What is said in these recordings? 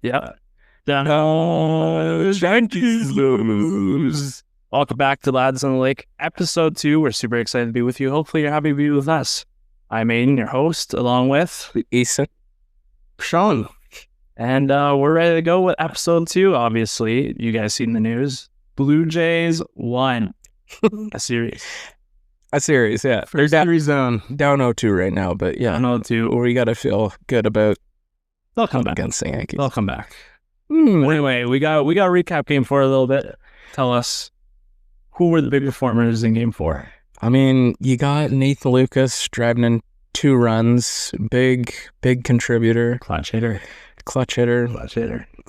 Yeah. Yankees lose. Welcome back to Lads on the Lake, episode 2. We're super excited to be with you. Hopefully you're happy to be with us. I'm Aiden, your host, along with Ethan, Sean. And we're ready to go with episode 2, obviously. You guys seen the news. Blue Jays won a series. A series, yeah. First series down 0-2 right now, but yeah. 0-2. We got to feel good about They'll come back. against the Yankees. They'll come back. Anyway, we got to recap Game 4 a little bit. Tell us, who were the big performers in Game 4? I mean, you got Nathan Lucas driving in 2 runs. Big contributor. Clutch hitter.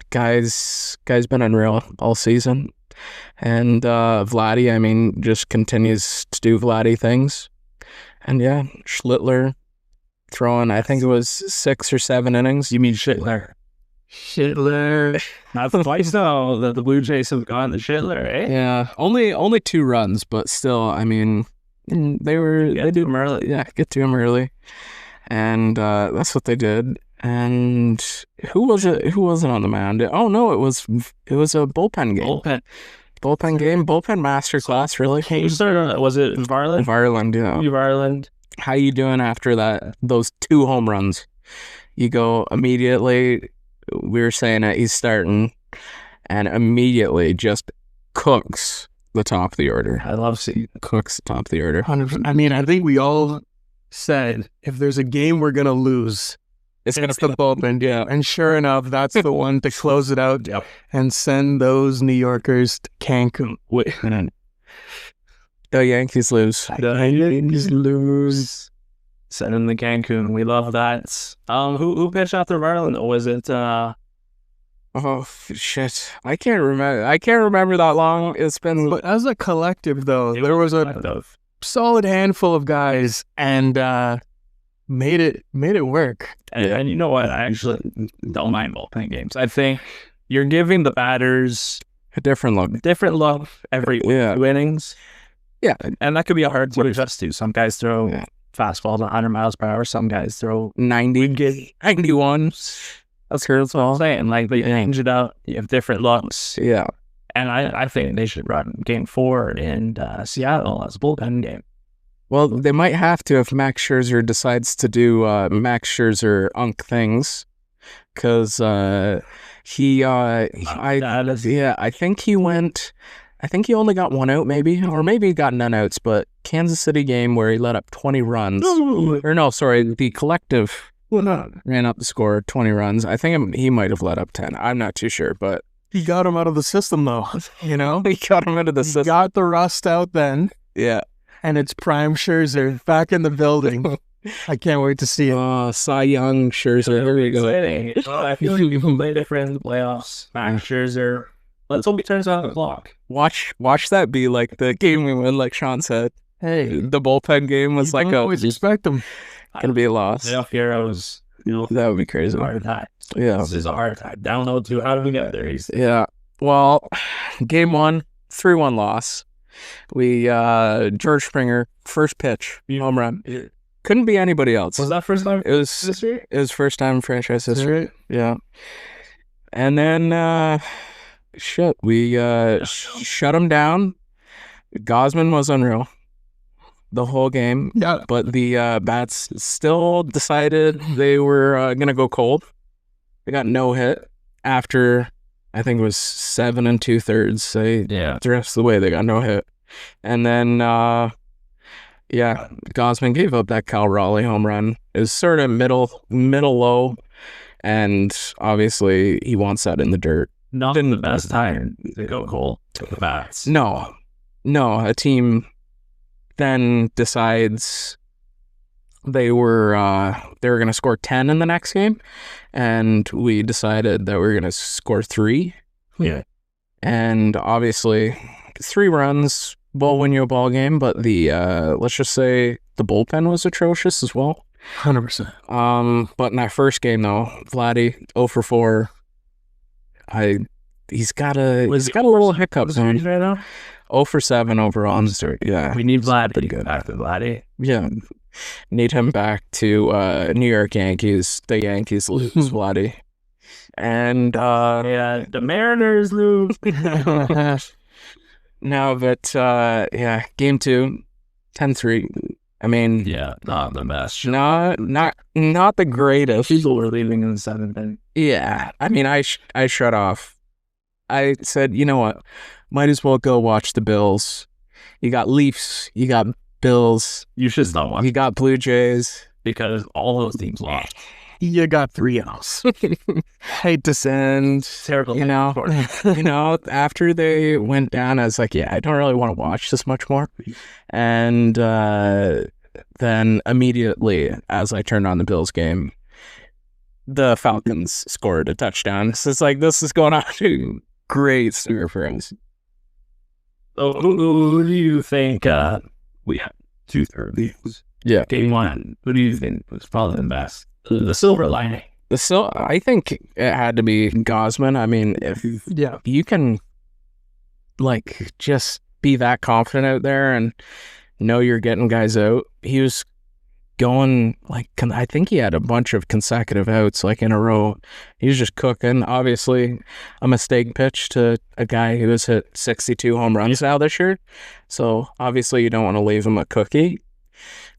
Guy's been unreal all season. And Vladdy, I mean, just continues to do Vladdy things. And yeah, Schlittler throwing, I think it was 6 or 7 innings. You mean Schlittler? Not twice though that the Blue Jays have gotten the Schlittler, eh? Yeah, only 2 runs, but still, I mean, they do them early. Yeah, get to him early, and that's what they did. And who was it? Who wasn't on the mound? Oh no, it was a bullpen game. Bullpen game. Bullpen masterclass. Really. Was it Varland? Varland, yeah. Varland. How you doing after those 2 home runs? You go immediately. We were saying that he's starting, and immediately just cooks the top of the order. I love seeing cooks the top of the order. 100%. I mean, I think we all said if there's a game we're gonna lose, it's the bullpen. Yeah, and sure enough, that's the one to close it out and send those New Yorkers to Cancun. The Yankees lose. Send in the Cancun. We love that. Who pitched after Varland? Or was it Oh shit! I can't remember that long. It's been. But as a collective, though, there was a solid handful of guys, and made it work. And you know what? I actually don't mind bullpen games. I think you're giving the batters a different look every 2 innings. Yeah, and that could be a hard to adjust to. Some guys throw fastball to 100 miles per hour. Some guys throw 90, 91. That's what I'm saying. Like, they change it out. You have different looks. Yeah. And I think they should run Game 4 in Seattle as a bullpen game. Well, they might have to if Max Scherzer decides to do Max Scherzer things. Because I think he only got 1 out, maybe. Or maybe he got none outs. But Kansas City game where he let up 20 runs. The collective ran up the score 20 runs. I think he might have let up 10. I'm not too sure, but he got him out of the system, though. You know, he got him out of the system. Got the rust out then. Yeah, and it's prime Scherzer back in the building. I can't wait to see it. Cy Young Scherzer. Here we go. I feel like we can play different in the playoffs. Max Scherzer. Let's hope he turns out the clock. Watch that be like the game we win, like Sean said. Hey, the bullpen game was like always expect him. Gonna be a loss. Playoff heroes, that would be crazy. Hard time. Yeah, this is a hard time. Download to how do we get there? Yeah. Well, Game 1, 3-1 loss. We George Springer first pitch home run. Couldn't be anybody else. Was that first time? It was history. It was first time in franchise history. Yeah. And then we shut him down. Gausman was unreal the whole game. Yeah. But the bats still decided they were going to go cold. They got no hit after, I think it was 7 2/3. The rest of the way they got no hit. And then, Gausman gave up that Cal Raleigh home run. It was sort of middle low. And obviously he wants that in the dirt. Not in the best time to go cold to the bats. No, a team then decides they were going to score 10 in the next game, and we decided that we were going to score 3. Yeah, and obviously 3 runs will win you a ball game, but the let's just say the bullpen was atrocious as well. 100%. But in that first game though, Vladdy 0 for 4. He's got a little hiccup right now. 0 for 7 overall. Yeah, we need Vlad to get back to Vladdy. Yeah, need him back to New York Yankees. The Yankees lose Vladdy. And the Mariners lose. no, but game 2, 10-3. I mean, Not the best. not the greatest. People were leaving in the 7th inning. Yeah, I mean, I shut off. I said, you know what? Might as well go watch the Bills. You got Leafs, you got Bills, You should stop watching you got Blue Jays. because all those teams lost. You got 3 outs. Hate to And Terrible. you know, after they went down, I was like, yeah, I don't really want to watch this much more. And then immediately, as I turned on the Bills game, the Falcons scored a touchdown. So it's like, this is going on to great start for us. So who do you think we have 2/3? Yeah. Game 1. Who do you think was probably the best? The silver lining. I think it had to be Gosman. I mean, if you can, like, just be that confident out there and know you're getting guys out. He was going, like, I think he had a bunch of consecutive outs, like, in a row. He was just cooking. Obviously, a mistake pitch to a guy who has hit 62 home runs now this year. So, obviously, you don't want to leave him a cookie.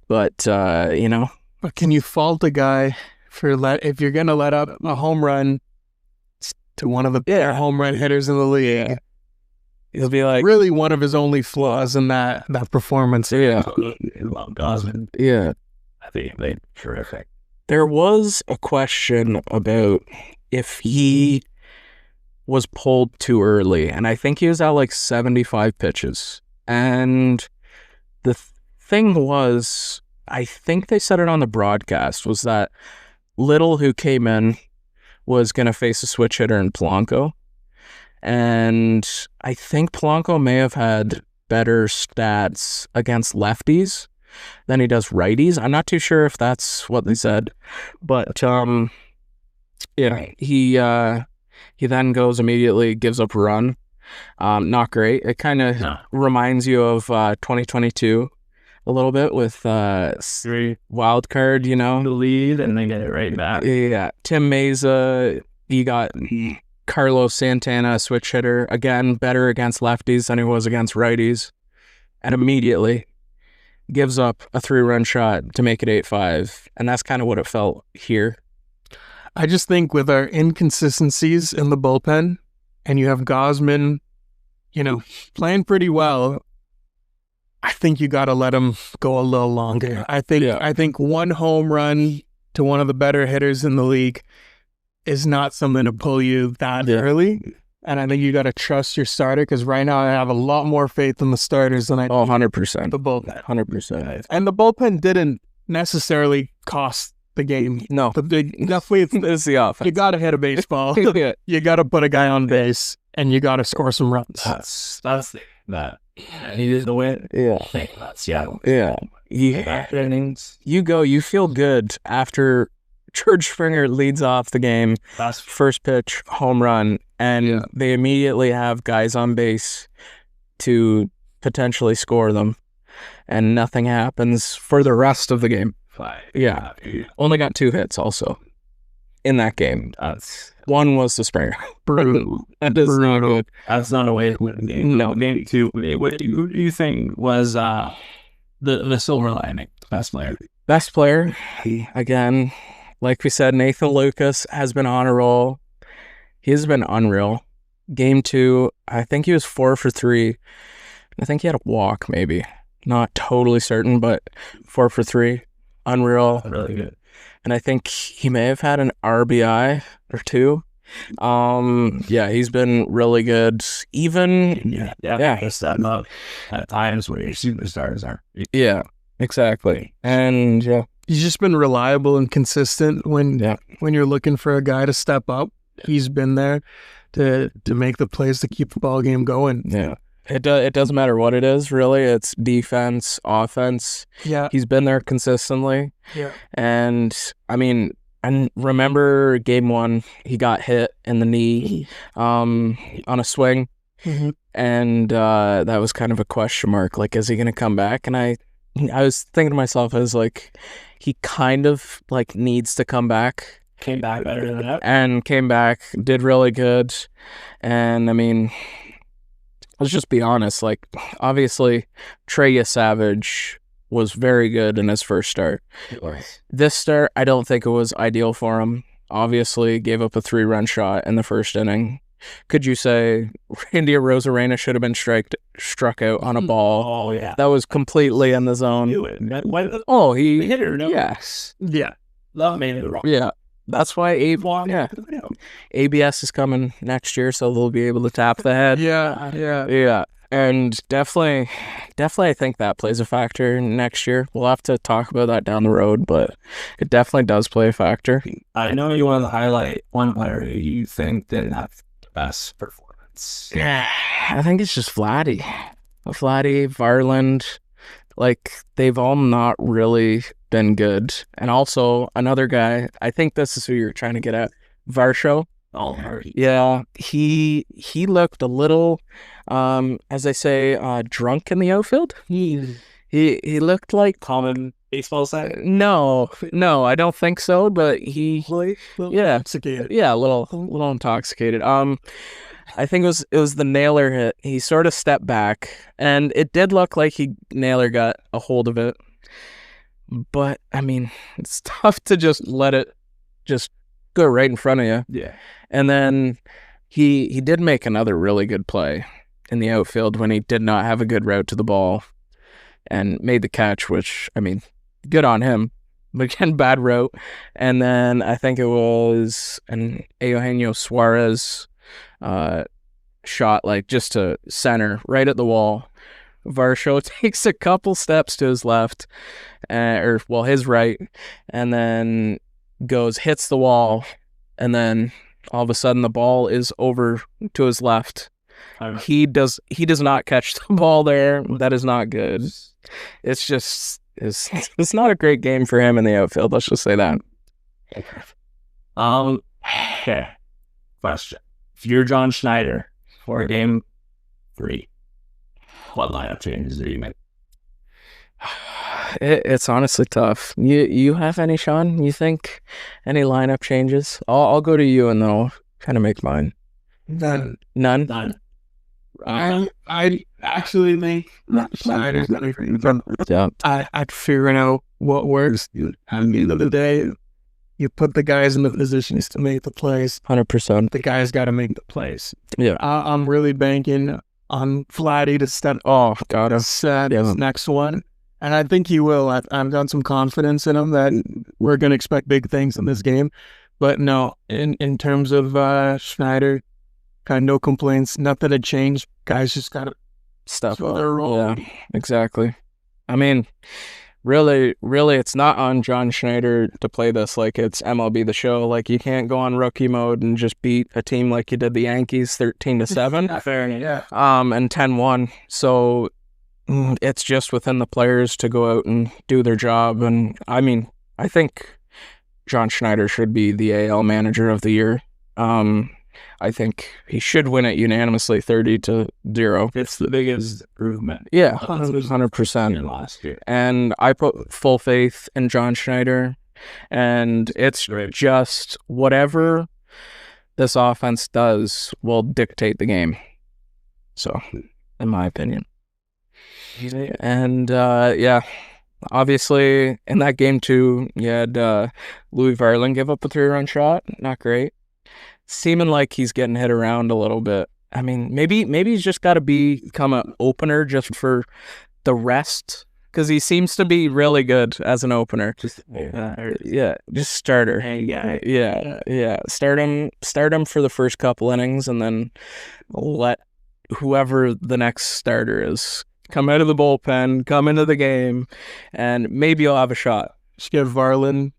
But, But can you fault a guy for if you're going to let up a home run to one of the better home run hitters in the league? Yeah. He'll be like, Really one of his only flaws in that performance. yeah. About Gosman. Yeah. I think they terrific. There was a question about if he was pulled too early, and I think he was at like 75 pitches. And the thing was, I think they said it on the broadcast, was that Little, who came in, was going to face a switch hitter in Polanco. And I think Polanco may have had better stats against lefties than he does righties. I'm not too sure if that's what they said, but he then goes immediately, gives up a run. Not great. It kind of reminds you of 2022 a little bit with 3 wild card, the lead and then get it right back. Yeah, Tim Meza. You got Carlos Santana, switch hitter, again better against lefties than he was against righties, and immediately gives up a 3-run shot to make it 8-5, and that's kind of what it felt here. I just think with our inconsistencies in the bullpen, and you have Gosman, playing pretty well, I think you got to let him go a little longer. I think one home run to one of the better hitters in the league is not something to pull you that early. And I think you got to trust your starter, because right now I have a lot more faith in the starters than I do 100%. the bullpen. 100%. And the bullpen didn't necessarily cost the game. No. Definitely, It's the offense. you got to hit a baseball. Yeah. You got to put a guy on base, and you got to score some runs. That's that. He did the win. Yeah. I think that's Seattle. Yeah. Innings. You feel good after George Springer leads off the game, That's first pitch, home run, and they immediately have guys on base to potentially score them, and nothing happens for the rest of the game. 5. Yeah. Only got 2 hits also in that game. That's One was the Springer. brutal. That is not good. That's not a way to win a game. No. Game 2. Who do you think was the silver lining? Best player. Best player, again, like we said, Nathan Lucas has been on a roll. He has been unreal. Game 2, I think he was 4 for 3. I think he had a walk, maybe. Not totally certain, but 4 for 3. Unreal. Really good. And I think he may have had an RBI or 2. He's been really good. Even Just that up at times where your superstars are. yeah, exactly. And He's just been reliable and consistent when you're looking for a guy to step up. He's been there to make the plays to keep the ball game going. yeah. It doesn't matter what it is, really. It's defense, offense. Yeah. He's been there consistently. Yeah. And I mean, I remember game 1, he got hit in the knee on a swing. Mm-hmm. And that was kind of a question mark. Like, is he going to come back? And I was thinking to myself, I was like, he kind of like needs to come back Came back better than that. And came back, did really good. And I mean, let's just be honest. Like, obviously, Trey Savage was very good in his first start. This start, I don't think it was ideal for him. Obviously, gave up a 3-run shot in the first inning. Could you say Randy Arozarena should have been struck out on a ball? Oh, yeah. That was completely in the zone. Oh, he hit it or no? Yes. Yeah. That made it wrong. Yeah. That's why ABS is coming next year, so they'll be able to tap the head. Yeah. And definitely I think that plays a factor next year. We'll have to talk about that down the road, but it definitely does play a factor. I know you want to highlight one player who you think didn't have the best performance. Yeah, I think it's just Vladdy, Varland. Like, they've all not really been good. And also, another guy, I think this is who you're trying to get at, Varsho. Oh, yeah, he looked a little, as I say, drunk in the outfield. He looked like common baseball side. No, I don't think so. But Intoxicated. Yeah, a little intoxicated. I think it was the Naylor hit. He sort of stepped back, and it did look like Naylor got a hold of it. But I mean, it's tough to just let it just go right in front of you. Yeah. And then he did make another really good play in the outfield when he did not have a good route to the ball and made the catch, which, I mean, good on him. But again, bad route. And then I think it was an Eugenio Suarez shot, like, just to center right at the wall. Varsho takes a couple steps to his left, his right, and then hits the wall, and then all of a sudden the ball is over to his left. He does not catch the ball there. That is not good. It's just it's not a great game for him in the outfield. Let's just say that. Question: if you're John Schneider for Game 3, what lineup changes do you make? It's honestly tough. You have any, Sean? You think any lineup changes? I'll go to you and then I'll kind of make mine. None. I actually think Schneider's not even. Yeah. I'd figuring out what works. At the end of the day, you put the guys in the positions to make the plays. 100%. The guys got to make the plays. Yeah. I'm really banking on Vladdy to set his next one. And I think he will. I've got some confidence in him that we're going to expect big things in this game. But no, in terms of Schneider, kind of no complaints. Nothing to change. Guys just got to stuff up their role. Yeah, exactly. I mean, really, it's not on John Schneider to play this like it's MLB The Show. Like, you can't go on rookie mode and just beat a team like you did the Yankees 13-7. Fair enough. Yeah. And 10-1. So it's just within the players to go out and do their job. And I mean, I think John Schneider should be the AL Manager of the Year. I think he should win it unanimously, 30-0. It's the biggest improvement. Yeah, 100%. Last year. And I put full faith in John Schneider. And it's just whatever this offense does will dictate the game. So, in my opinion. And, obviously, in that game, too, you had Louis Varland give up a 3-run shot. Not great. Seeming like he's getting hit around a little bit. I mean, maybe he's just got to become an opener just for the rest, because he seems to be really good as an opener. Just starter. Hey, guy. Yeah. Start him for the first couple innings, and then let whoever the next starter is come out of the bullpen, come into the game, and maybe you'll have a shot. Just give Varland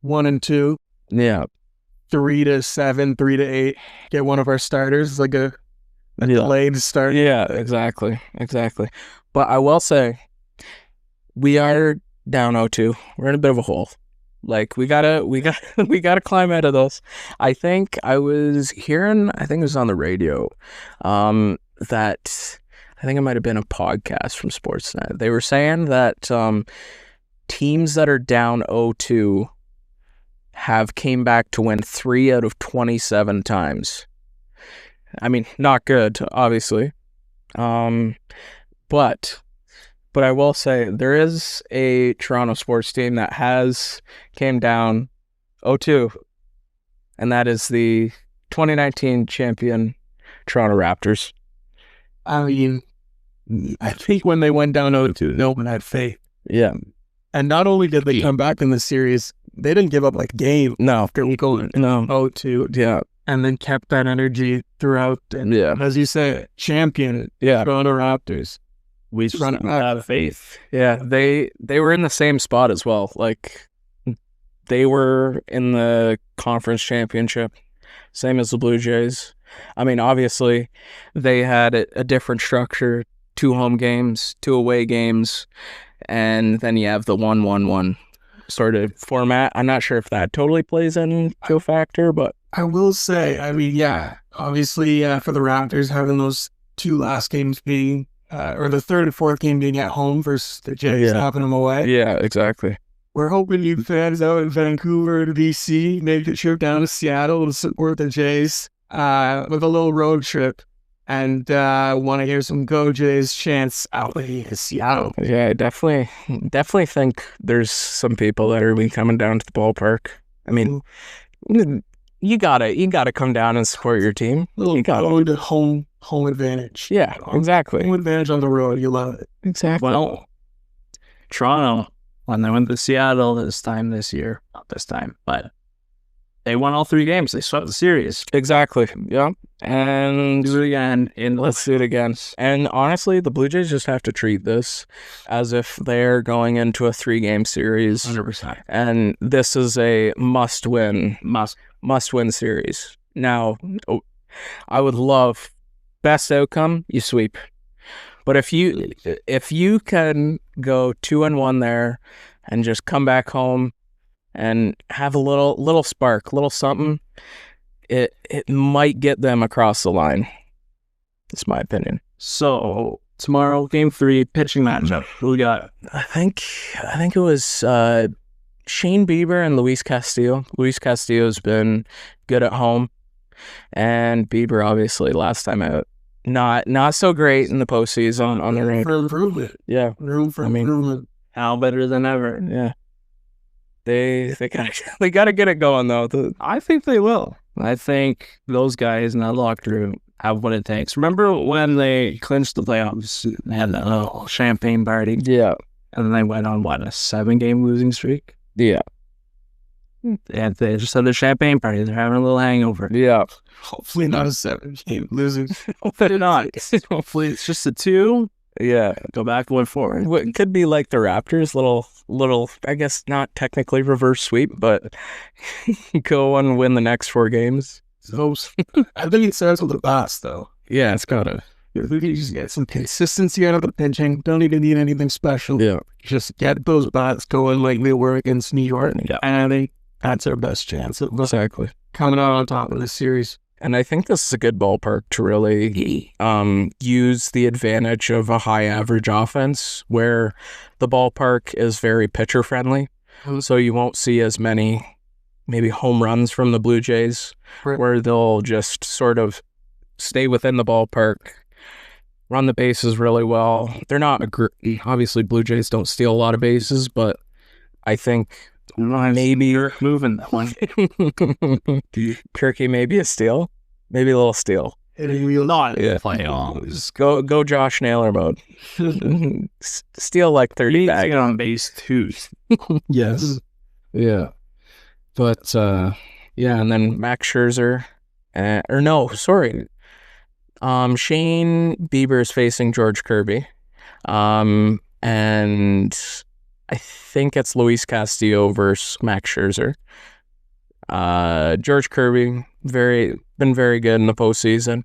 1 and 2. Yeah. 3-7, 3-8. Get one of our starters, like a delayed start. Yeah, exactly. But I will say, we are down 0-2. We're in a bit of a hole. Like, we gotta climb out of those. I think I was hearing, I think it was on the radio, that I think it might have been a podcast from Sportsnet. They were saying that teams that are down 0-2 have came back to win 3 out of 27 times. I mean, not good, obviously. But I will say there is a Toronto sports team that has came down 0-2, and that is the 2019 champion Toronto Raptors. I mean, I think when they went down 0-2, no one had faith. Yeah. And not only did they come back in the series, they didn't give up like a game after going 0-2. Yeah. And then kept that energy throughout. And as you say, champion Toronto Raptors. We just run out of faith. Yeah, they were in the same spot as well. Like, they were in the conference championship, same as the Blue Jays. I mean, obviously, they had a different structure, 2 home games, 2 away games, and then you have the 1-1-1 sort of format. I'm not sure if that totally plays into a factor, but I will say, I mean, obviously for the Raptors, having those 2 last games being, or the 3rd and 4th game being at home versus the Jays having them away. Yeah, exactly. We're hoping you fans out in Vancouver and BC maybe a trip down to Seattle to support the Jays with a little road trip, and want to hear some Go Jays chants out in Seattle. Yeah, I definitely think there's some people that are coming down to the ballpark. I mean, you gotta come down and support your team. You got to home advantage. Yeah, exactly. Home advantage on the road. You love it. Exactly. Well, Toronto, when they went to Seattle not this time, but they won all 3 games. They swept the series. Exactly. Yeah. And do it again. Let's do it again. And honestly, the Blue Jays just have to treat this as if they're going into a 3-game series. 100%. And this is a must-win series. Now, I would love best outcome, you sweep. But if you can go 2-1 there and just come back home and have a little spark, little something, it might get them across the line. That's my opinion. So tomorrow, Game 3, pitching matchup. Who we got? I think it was Shane Bieber and Luis Castillo. Luis Castillo's been good at home, and Bieber obviously last time out not so great in the postseason on their own. For improvement. Yeah, room for improvement. How better than ever? Yeah. They gotta get it going though. I think they will. I think those guys in that locker room have what it takes. Remember when they clinched the playoffs and had that little champagne party? Yeah. And then they went on, a 7-game losing streak? Yeah. And they just had their champagne party. They're having a little hangover. Yeah. Hopefully not a 7-game losing. Hopefully not. Hopefully it's just a 2. Yeah. Go back and win forward. What could be like the Raptors, little, I guess not technically reverse sweep, but go and win the next 4 games. So I think it starts with the bats, though. Yeah, it's gotta. If we can just get some consistency out of the pitching, don't even need anything special. Yeah. Just get those bats going like they were against New York. Yeah. And I think that's our best chance of Exactly. coming out on top of this series. And I think this is a good ballpark to really use the advantage of a high average offense where the ballpark is very pitcher friendly. So you won't see as many maybe home runs from the Blue Jays where they'll just sort of stay within the ballpark, run the bases really well. They're not, obviously Blue Jays don't steal a lot of bases, but I think maybe you're moving that one. Kirky, maybe a steal. Maybe a little steal. Not playoffs. Go Josh Naylor mode. Steal like 30 bags. Get on base too. Yes. Yeah. But, and then Max Scherzer. Shane Bieber is facing George Kirby. And I think it's Luis Castillo versus Max Scherzer. George Kirby, been very good in the postseason.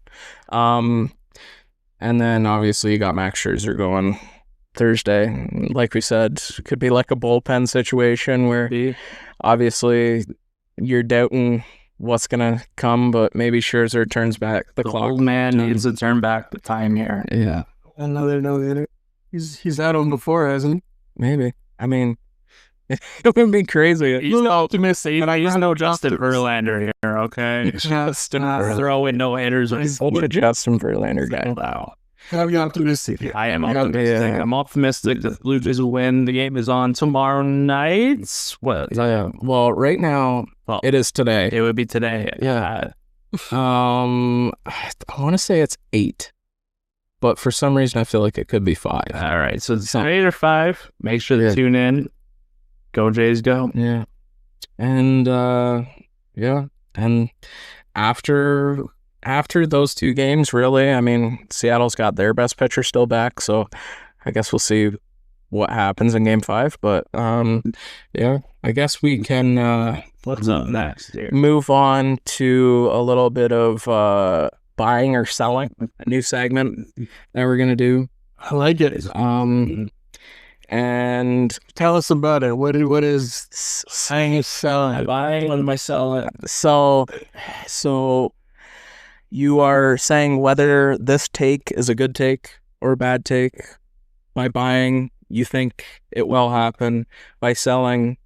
And then obviously you got Max Scherzer going Thursday. Like we said, could be like a bullpen situation where obviously you're doubting what's gonna come, but maybe Scherzer turns back the clock. Old man needs to turn back the time here. Yeah. Another no-hitter. He's had him before, hasn't he? Maybe. I mean, It would be crazy. He's optimistic, and I just know Justin Verlander here, okay? Justin Throwing no-hitters when he's Justin Verlander guy. wow. How are you optimistic? I am optimistic. Yeah. I'm optimistic that the Blue Jays will win. The game is on tomorrow night. What? Yeah. Well, right now Well, it is today. It would be today. Yeah. I want to say it's 8, but for some reason I feel like it could be 5. All right. So it's 8 or 5. Make sure to tune in. Go Jays, go. Yeah. And yeah. And after those 2 games, really, I mean, Seattle's got their best pitcher still back, so I guess we'll see what happens in game 5. But yeah, I guess we can What's up next here? move on to a little bit of buying or selling, a new segment that we're gonna do. I like it. And Tell us about it. What is saying is selling? I buy, what am I selling? so you are saying whether this take is a good take or a bad take. By buying, you think it will happen. By selling,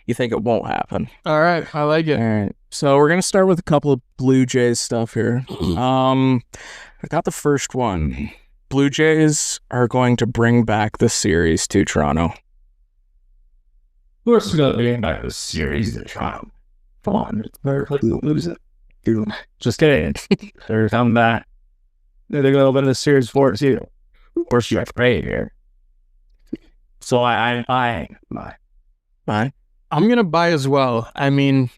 you think it won't happen. All right, I like it. All right. So we're gonna start with a couple of Blue Jays stuff here. I got the first one. Blue Jays are going to bring back the series to Toronto. Of course, we're going to be back this series to Toronto. Come on. They're lose it. Just kidding. They're coming back. They're going to win the series for us, too. Of course, you have to pray here. So I Bye. I'm gonna buy as well. I mean,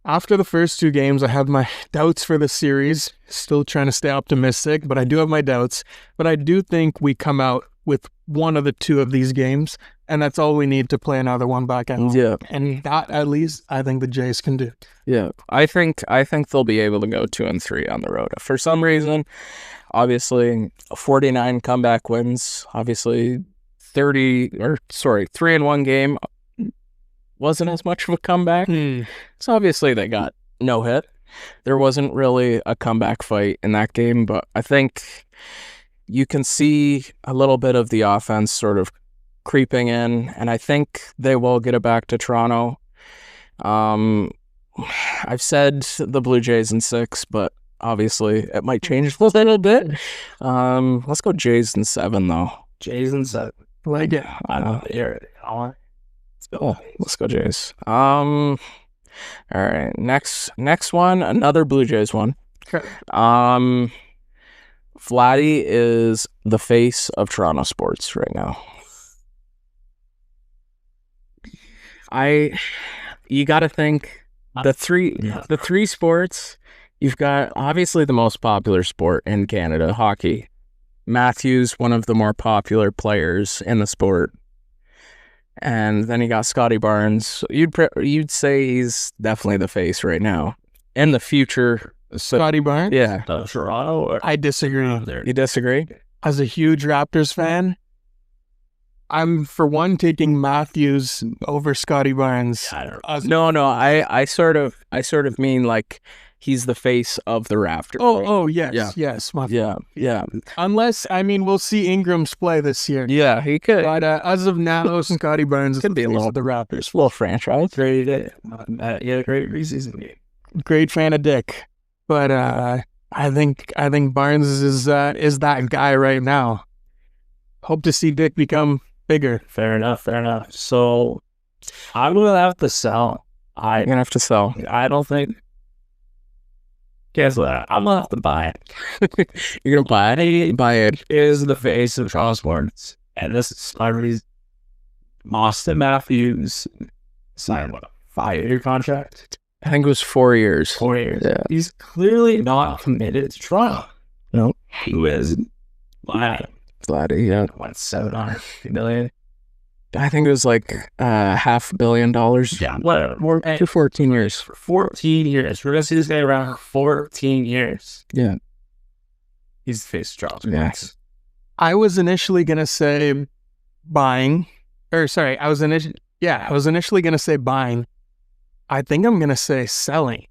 after the first 2 games, I have my doubts for the series. Still trying to stay optimistic, but I do have my doubts. But I do think we come out with one of the 2 of these games, and that's all we need to play another one back at home. Yeah. And that, at least, I think the Jays can do. Yeah, I think they'll be able to go 2-3 on the road. For some reason, obviously, 49 comeback wins. Obviously, 3-1 game wasn't as much of a comeback. So obviously they got no hit. There wasn't really a comeback fight in that game, but I think you can see a little bit of the offense sort of creeping in, and I think they will get it back to Toronto. I've said the Blue Jays in 6, but obviously it might change a little bit. Let's go Jays in 7, though. Jays and 7. Like it. I don't hear it. Let's go Jays. All right. Next one, another Blue Jays one. Okay. Vladdy is the face of Toronto sports right now. You got to think the three sports. You've got obviously the most popular sport in Canada, hockey. Matthews, one of the more popular players in the sport. And then you got Scotty Barnes. You'd say he's definitely the face right now. In the future, Scotty Barnes? Yeah. Toronto? Or I disagree. You disagree? As a huge Raptors fan, I'm, for one, taking Matthews over Scotty Barnes. I don't know. No. I sort of mean like he's the face of the Raptors. Oh, yes. Yeah. Yes. Yeah. Unless, we'll see Ingram's play this year. Yeah, he could. But as of now, Scotty Barnes is Could be a the face little of the Raptors. little franchise. Great preseason game. Great fan of Dick. But I think Barnes is that guy right now. Hope to see Dick become bigger. Fair enough. So I'm going to have to sell. You're going to have to sell. I don't think. Guess what? I'm going to have to buy it. You're going to buy it? Buy it. Is the face of Toronto sports. And this is my reason. Austin Matthews signed a 5-year contract? I think it was 4 years. 4 years. Yeah. He's clearly not committed to Toronto. No. Who is? Vladdy, yeah. What, $750 million? I think it was like $500 million. Yeah, whatever. More to 14 years. For 14 years. We're going to see this guy around for 14 years. Yeah. He's the face of Toronto sports. Yeah. I was initially going to say buying. I was initially going to say buying. I think I'm going to say selling.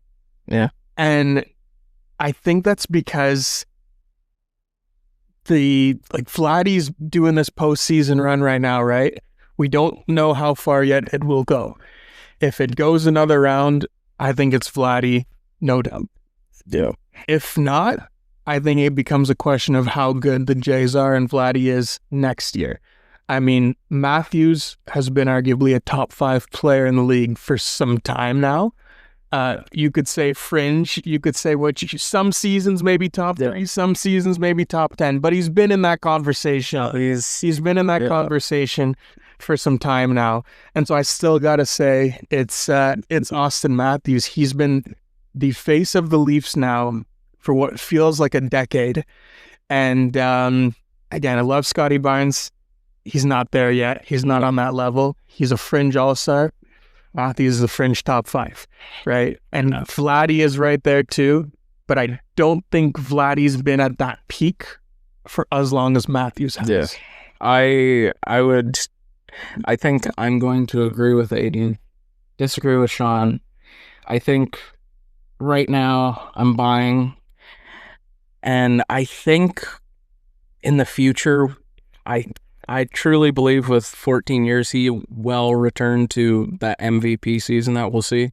Yeah. And I think that's because Vladdy's doing this postseason run right now, right? We don't know how far yet it will go. If it goes another round, I think it's Vladdy, no doubt. Yeah. If not, I think it becomes a question of how good the Jays are and Vladdy is next year. I mean, Matthews has been arguably a top 5 player in the league for some time now. You could say fringe. You could say some seasons maybe top 3, some seasons maybe top 10. But he's been in that conversation. He's been in that conversation for some time now, and so I still gotta say it's Austin Matthews. He's been the face of the Leafs now for what feels like a decade. And again, I love Scotty Barnes. He's not there yet. He's not on that level. He's a fringe all-star. Matthews is a fringe top 5, right? And Vladdy is right there too, but I don't think Vladdy's been at that peak for as long as Matthews has. Yeah. I think I'm going to agree with Aiden, disagree with Sean. I think right now I'm buying, and I think in the future, I truly believe with 14 years, he will return to that MVP season that we'll see,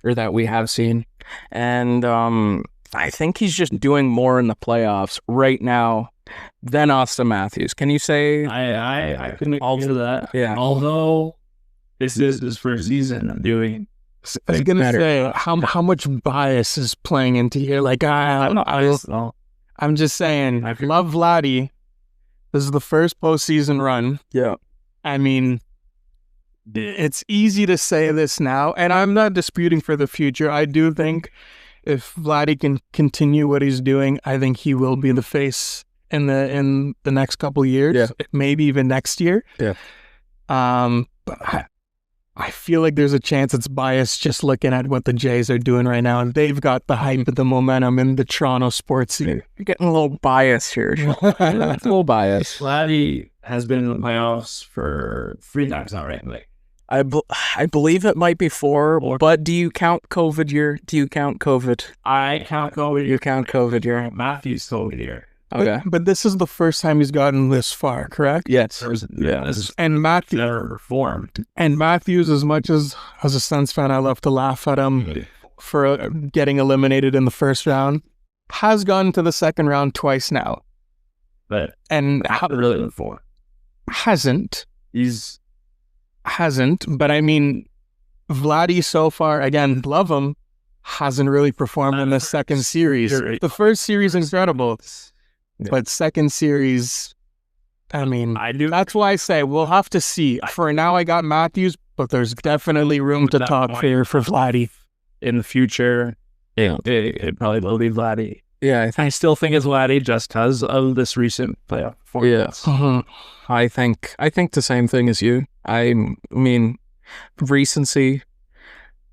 or that we have seen. And I think he's just doing more in the playoffs right now than Austin Matthews. Can you say? I couldn't agree to that. Yeah. Although this is his first season, I'm doing. I was gonna say how much bias is playing into here. Like I'm just saying, I love Vladdy. This is the first postseason run. Yeah. I mean, it's easy to say this now, and I'm not disputing for the future. I do think if Vladdy can continue what he's doing, I think he will be the face in the next couple of years, maybe even next year. Yeah. But I feel like there's a chance it's biased just looking at what the Jays are doing right now, and they've got the hype, the momentum in the Toronto sports scene. You're getting a little biased here. A little biased. Vladdy has been in the playoffs for 3 times now, right? Like, I believe it might be 4, but do you count COVID year? Do you count COVID? I count COVID. You count COVID year. Matthews COVID year. Okay. But this is the first time he's gotten this far, correct? Yes. Yeah. This is And Matthews never performed. And Matthews, as much as a Suns fan, I love to laugh at him for getting eliminated in the first round, has gone to the second round twice now. But And not really performed. hasn't. He's But I mean, Vladdy so far, again, love him, hasn't really performed in the second series. The first series, incredible. But second series, I mean, that's why I say we'll have to see. For now, I got Matthews, but there's definitely room to talk here for Vladdy. in the future. Yeah. It probably will be Vladdy. Yeah. I still think it's Vladdy just because of this recent playoff performance. Yeah. I think the same thing as you. I mean, recency,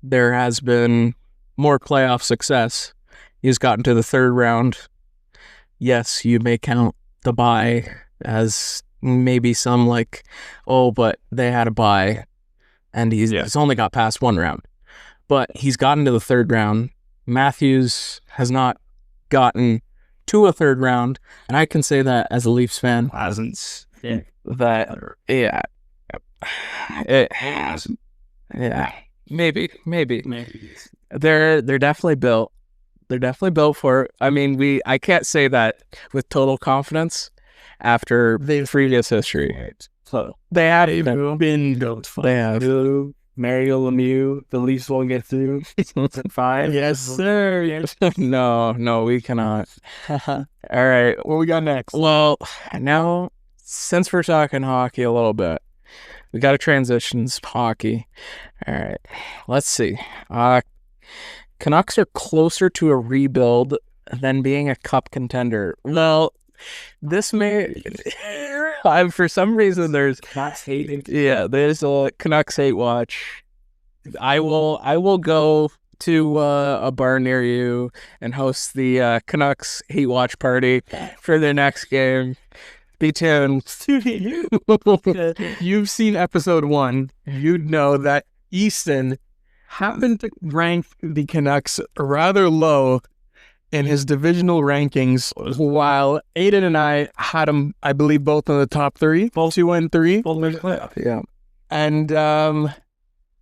there has been more playoff success. He's gotten to the third round. Yes, you may count the bye as maybe some like, oh, but they had a bye and he's only got past 1 round. But he's gotten to the third round. Matthews has not gotten to a third round. And I can say that as a Leafs fan. Hasn't. It hasn't. Yeah. Maybe. They're definitely built. They're definitely built for it. I mean, I can't say that with total confidence after the previous history. So they have been built for. They have. Mario Lemieux, the Leafs won't get through. 5. Yes, sir. Yes. No, we cannot. All right. What we got next? Well, now, since we're talking hockey a little bit, we got to transition to hockey. All right. Let's see. Canucks are closer to a rebuild than being a cup contender. Well, this may... for some reason, there's Canucks hating. Yeah, there's a Canucks hate watch. I will go to a bar near you and host the Canucks hate watch party for the next game. Be tuned. You've seen episode 1. You'd know that Easton happened to rank the Canucks rather low in his divisional rankings, while Aiden and I had him, I believe, both in the top 3, 2 and 3. Yeah. And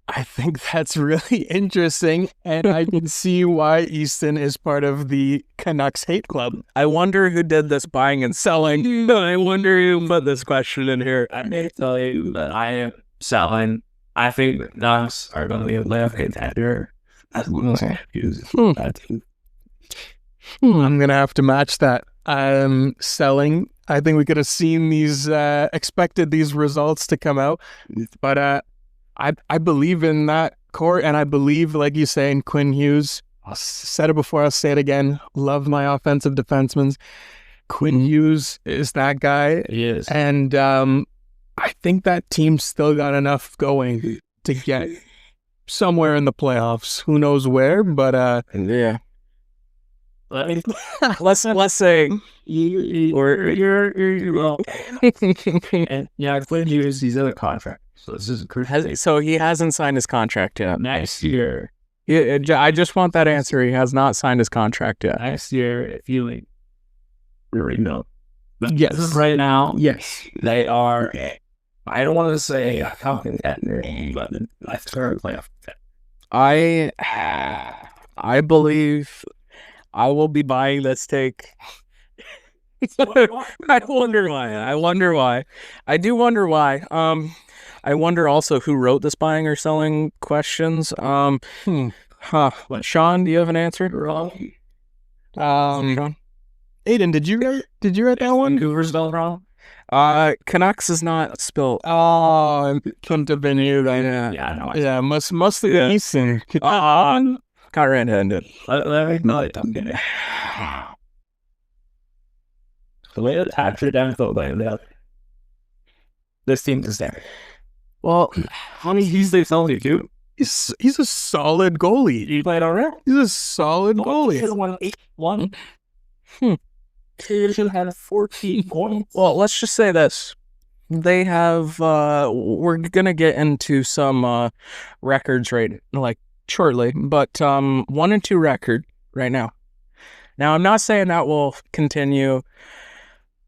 I think that's really interesting, and I can see why Easton is part of the Canucks hate club. I wonder who did this buying and selling. I wonder who put this question in here. I may tell you that I am selling. I think the Canucks are going to be a playoff contender. As long as I use that. I'm going to have to match that. Selling. I think we could have seen expected these results to come out. But I believe in that core, and I believe, like you say, in Quinn Hughes. I said it before, I'll say it again. Love my offensive defensemen. Quinn Hughes is that guy. He is. And I think that team's still got enough going to get somewhere in the playoffs. Who knows where, but Yeah. Let me. Let's say You're wrong. And yeah, Quinn Hughes, he's in a contract. So this is so he hasn't signed his contract yet. next year. I just want that answer. He has not signed his contract yet. Next year, if you like, rebuild. yes. Right now, Yes. they are. I don't want to say a contender, but I third playoff contender. I believe I will be buying this take. I wonder why. I do wonder why. I wonder also who wrote this buying or selling questions. Sean, do you have an answer? Wrong. Sean? Aiden, did you write that one? Vancouver's spelled wrong. Canucks is not spelled. Oh, it couldn't have been you then. Yeah, I know. Yeah, must have been Easton. Got red-handed. Let me know it. I'm kidding. The way that Hatcher down the this team is there. Well, How many he's they selling you too? He's a solid goalie. You played already? He's a solid goalie. Should have won 8-1. He should have had 14 points. well, let's just say this. They have, we're going to get into some records shortly, but 1-2 record right now. Now, I'm not saying that will continue,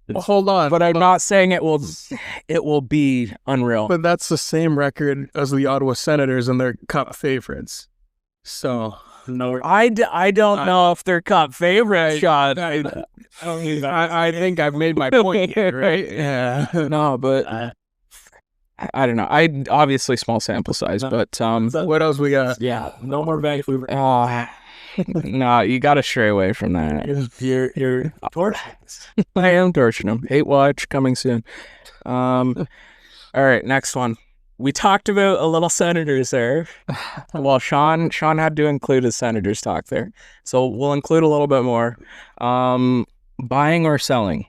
Well, hold on. but I'm not saying it will be unreal. But that's the same record as the Ottawa Senators and their cup favorites. So, No, I don't know if they're cup favorite shot. I think I've made my point here, right? Yeah. No, but I don't know. I obviously small sample size, but What else we got? yeah, no more Vancouver. no, you got to stray away from that. You're I am torching them. Hate watch coming soon. All right, next one. We talked about a little Senators there. Well, Sean had to include his Senators talk there, so we'll include a little bit more. Buying or selling.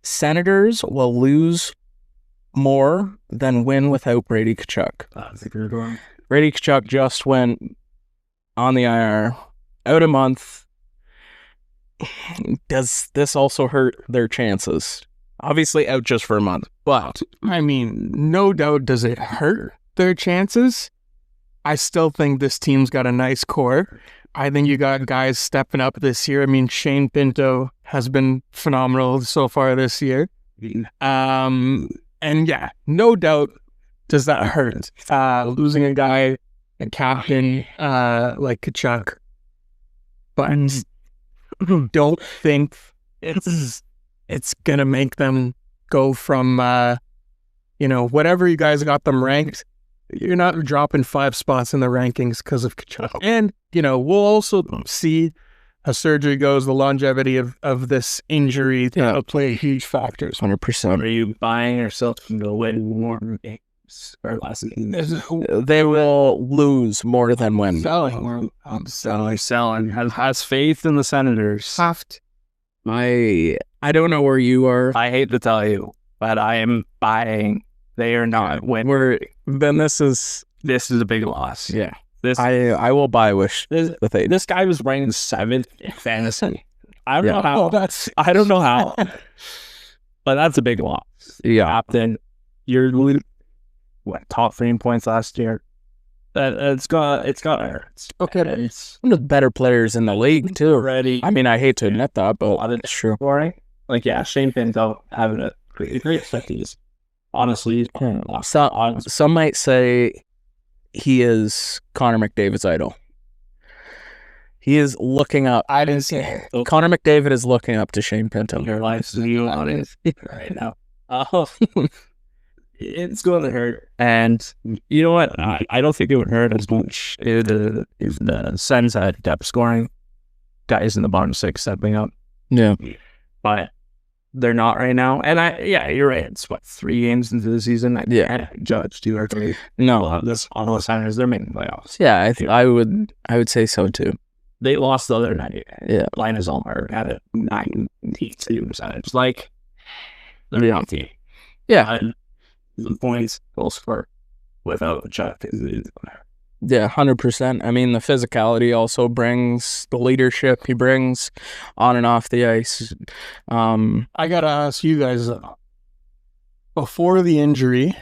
Senators will lose more than win without Brady Tkachuk. Brady Tkachuk just went on the IR, out a month. Does this also hurt their chances? Obviously out just for a month, but I mean, no doubt does it hurt their chances. I still think this team's got a nice core. I think you got guys stepping up this year. I mean, Shane Pinto has been phenomenal so far this year. And yeah, no doubt does that hurt. Losing a guy, a captain like Tkachuk. But I don't think it's going to make them go from, whatever you guys got them ranked. You're not dropping 5 spots in the rankings because of Tkachuk. And, we'll also see how surgery goes, the longevity of this injury that'll play huge factors. 100%. Are you buying or selling to win more games or less? They will lose more than win. Selling. Selling. Has faith in the Senators. Soft. I don't know where you are. I hate to tell you, but I am buying. They are not winning. This is a big loss. yeah. This I will buy with it. this guy was ranked 7th in fantasy. I don't Yeah. know how. I don't know how. But that's a big loss. Yeah. Captain, you're top 3 in points last year. It's got hurt. Okay. It's One of the better players in the league too. already I mean, I hate to admit that, but lot of it's true. scoring. Like, yeah, Shane Pinto having a great 50s. honestly, Some might say he is Connor McDavid's idol. He is looking up. I didn't see it. Connor McDavid is looking up to Shane Pinto. Your life's you on it right now. It's going to hurt. And you know what? I don't think it would hurt as much if the Sens had depth scoring guys in the bottom six stepping up. Yeah. But they're not right now. And you're right. It's 3 games into the season. I can't judge too early. No. This Ottawa Senators, they're making playoffs. Yeah, I would say so too. They lost the other night. Yeah. Linus Ullmark had a 92%. Like, they're the team. Yeah. The points, goal score without Chuck is Yeah, 100%. I mean, the physicality also brings the leadership he brings on and off the ice. I got to ask you guys, before the injury,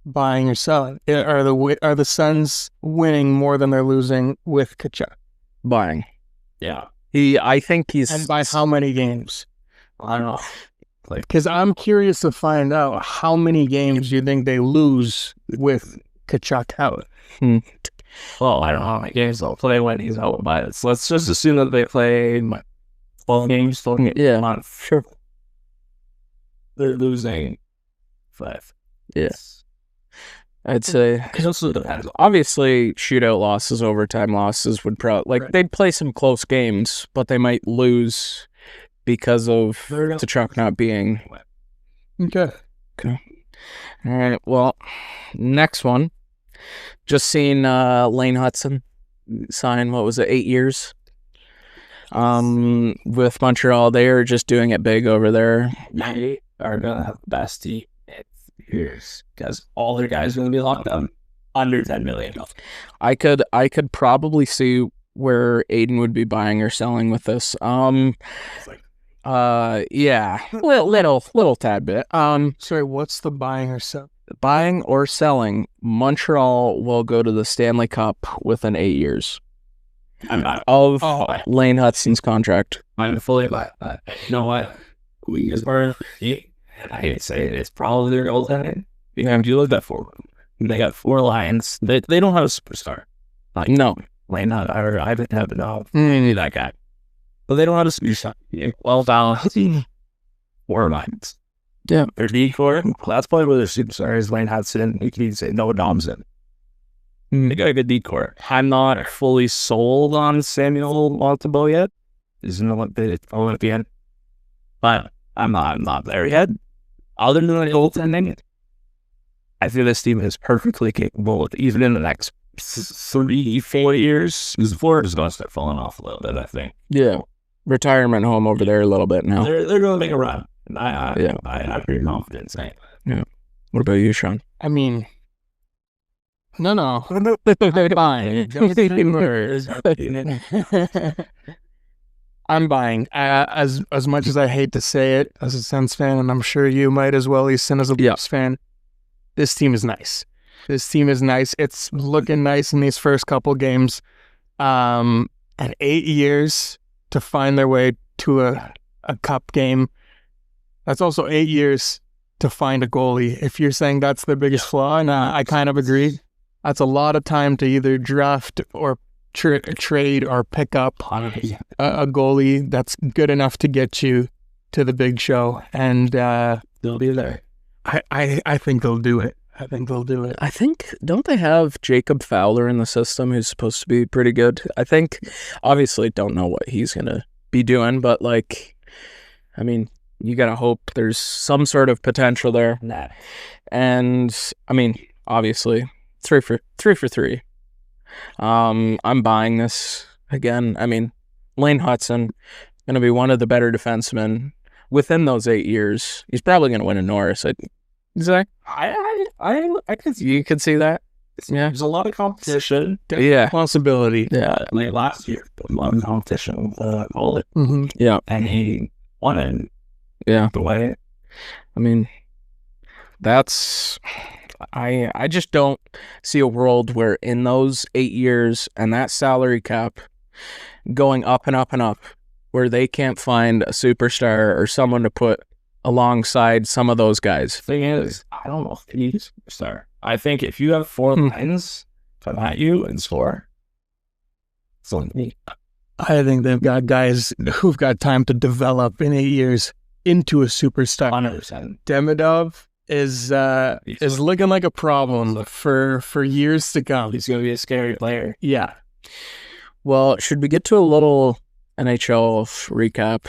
buying or selling, are the Suns winning more than they're losing with Tkachuk? Buying. Yeah. I think he's... And by how many games? I don't know. Because I'm curious to find out how many games you think they lose with Tkachuk out. Well, I don't know how many games they'll play when he's out, but let's just assume that they play 12 games. Yeah, sure. They're losing 5. Yes. I'd say... It also depends. Obviously, shootout losses, overtime losses would probably... they'd play some close games, but they might lose because of Tkachuk not being... Okay. All right, well, next one. Just seen Lane Hudson sign, 8 years? With Montreal. They are just doing it big over there. They are going to have the best team in years because all their guys are going to be locked up under $10 million. I could probably see where Aiden would be buying or selling with this. Yeah, little tad bit. Sorry, what's the buying or selling? Buying or selling, Montreal will go to the Stanley Cup within 8 years of Lane Hudson's contract. I'm fully by that. You know what? I say it's probably their goaltending. If you look at forward, they got 4 lines. They don't have a superstar. No. Lane or I didn't have enough. Need that guy. But they don't have a superstar. Well balanced 4 lines. Yeah. Their D4, that's probably where their superstar is. Lane Hudson, you can say Noah Domson. They got a good D-core. I'm not fully sold on Samuel Montembeault yet. He's an Olympian. But I'm not there yet. Other than the goaltending, I think this team is perfectly capable of, even in the next 3-4 years, because Florida is going to start falling off a little bit, I think. Yeah. Retirement home over there a little bit now. They're going to make a run. I'm pretty confident in saying that. Yeah. What about you, Sean? I mean, no. I'm buying. As much as I hate to say it, as a Sens fan, and I'm sure you might as well, Easton, as a Blues fan, this team is nice. It's looking nice in these first couple games. And 8 years to find their way to a cup game. That's also 8 years to find a goalie. If you're saying that's the biggest flaw, and I kind of agree, that's a lot of time to either draft or trade or pick up a goalie that's good enough to get you to the big show. And they'll be there. I think they'll do it. I think, don't they have Jacob Fowler in the system who's supposed to be pretty good? I think, obviously, don't know what he's going to be doing, but I mean, you got to hope there's some sort of potential there. And, I mean, obviously, 3 for 3. I'm buying this again. I mean, Lane Hudson, going to be one of the better defensemen within those 8 years. He's probably going to win a Norris. You could see that. Yeah, there's a lot of competition. Yeah, possibility. Yeah, like last year, a lot of competition. Yeah, and he won it. Yeah, the way. I mean, that's. I just don't see a world where in those 8 years and that salary cap going up and up and up, where they can't find a superstar or someone to put alongside some of those guys. Thing is, I don't know if he's a star. I think if you have 4 lines come at you and score, it's on me. I think they've got guys who've got time to develop in 8 years into a superstar. 100%. Demidov is looking like a problem for years to come. He's going to be a scary player. Yeah. Well, should we get to a little NHL recap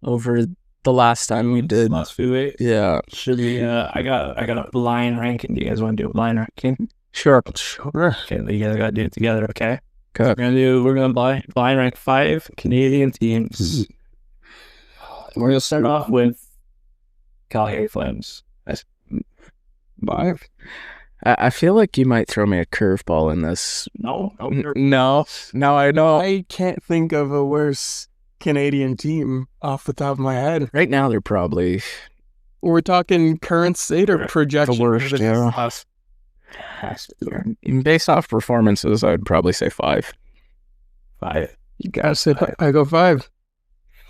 over the last time we did? Last few weeks. Yeah. Should we? I got a blind ranking. Do you guys want to do a blind ranking? Sure. Okay, you guys got to do it together. Okay. Okay. We're gonna blind rank 5 Canadian teams. We're gonna start off with Calgary Flames. That's 5. I feel like you might throw me a curveball in this. No. No, I know. I can't think of a worse Canadian team off the top of my head. Right now, they're probably We're talking current state or projection? the worst. Yeah. Based off performances, I'd probably say 5. 5. You gotta say I go 5.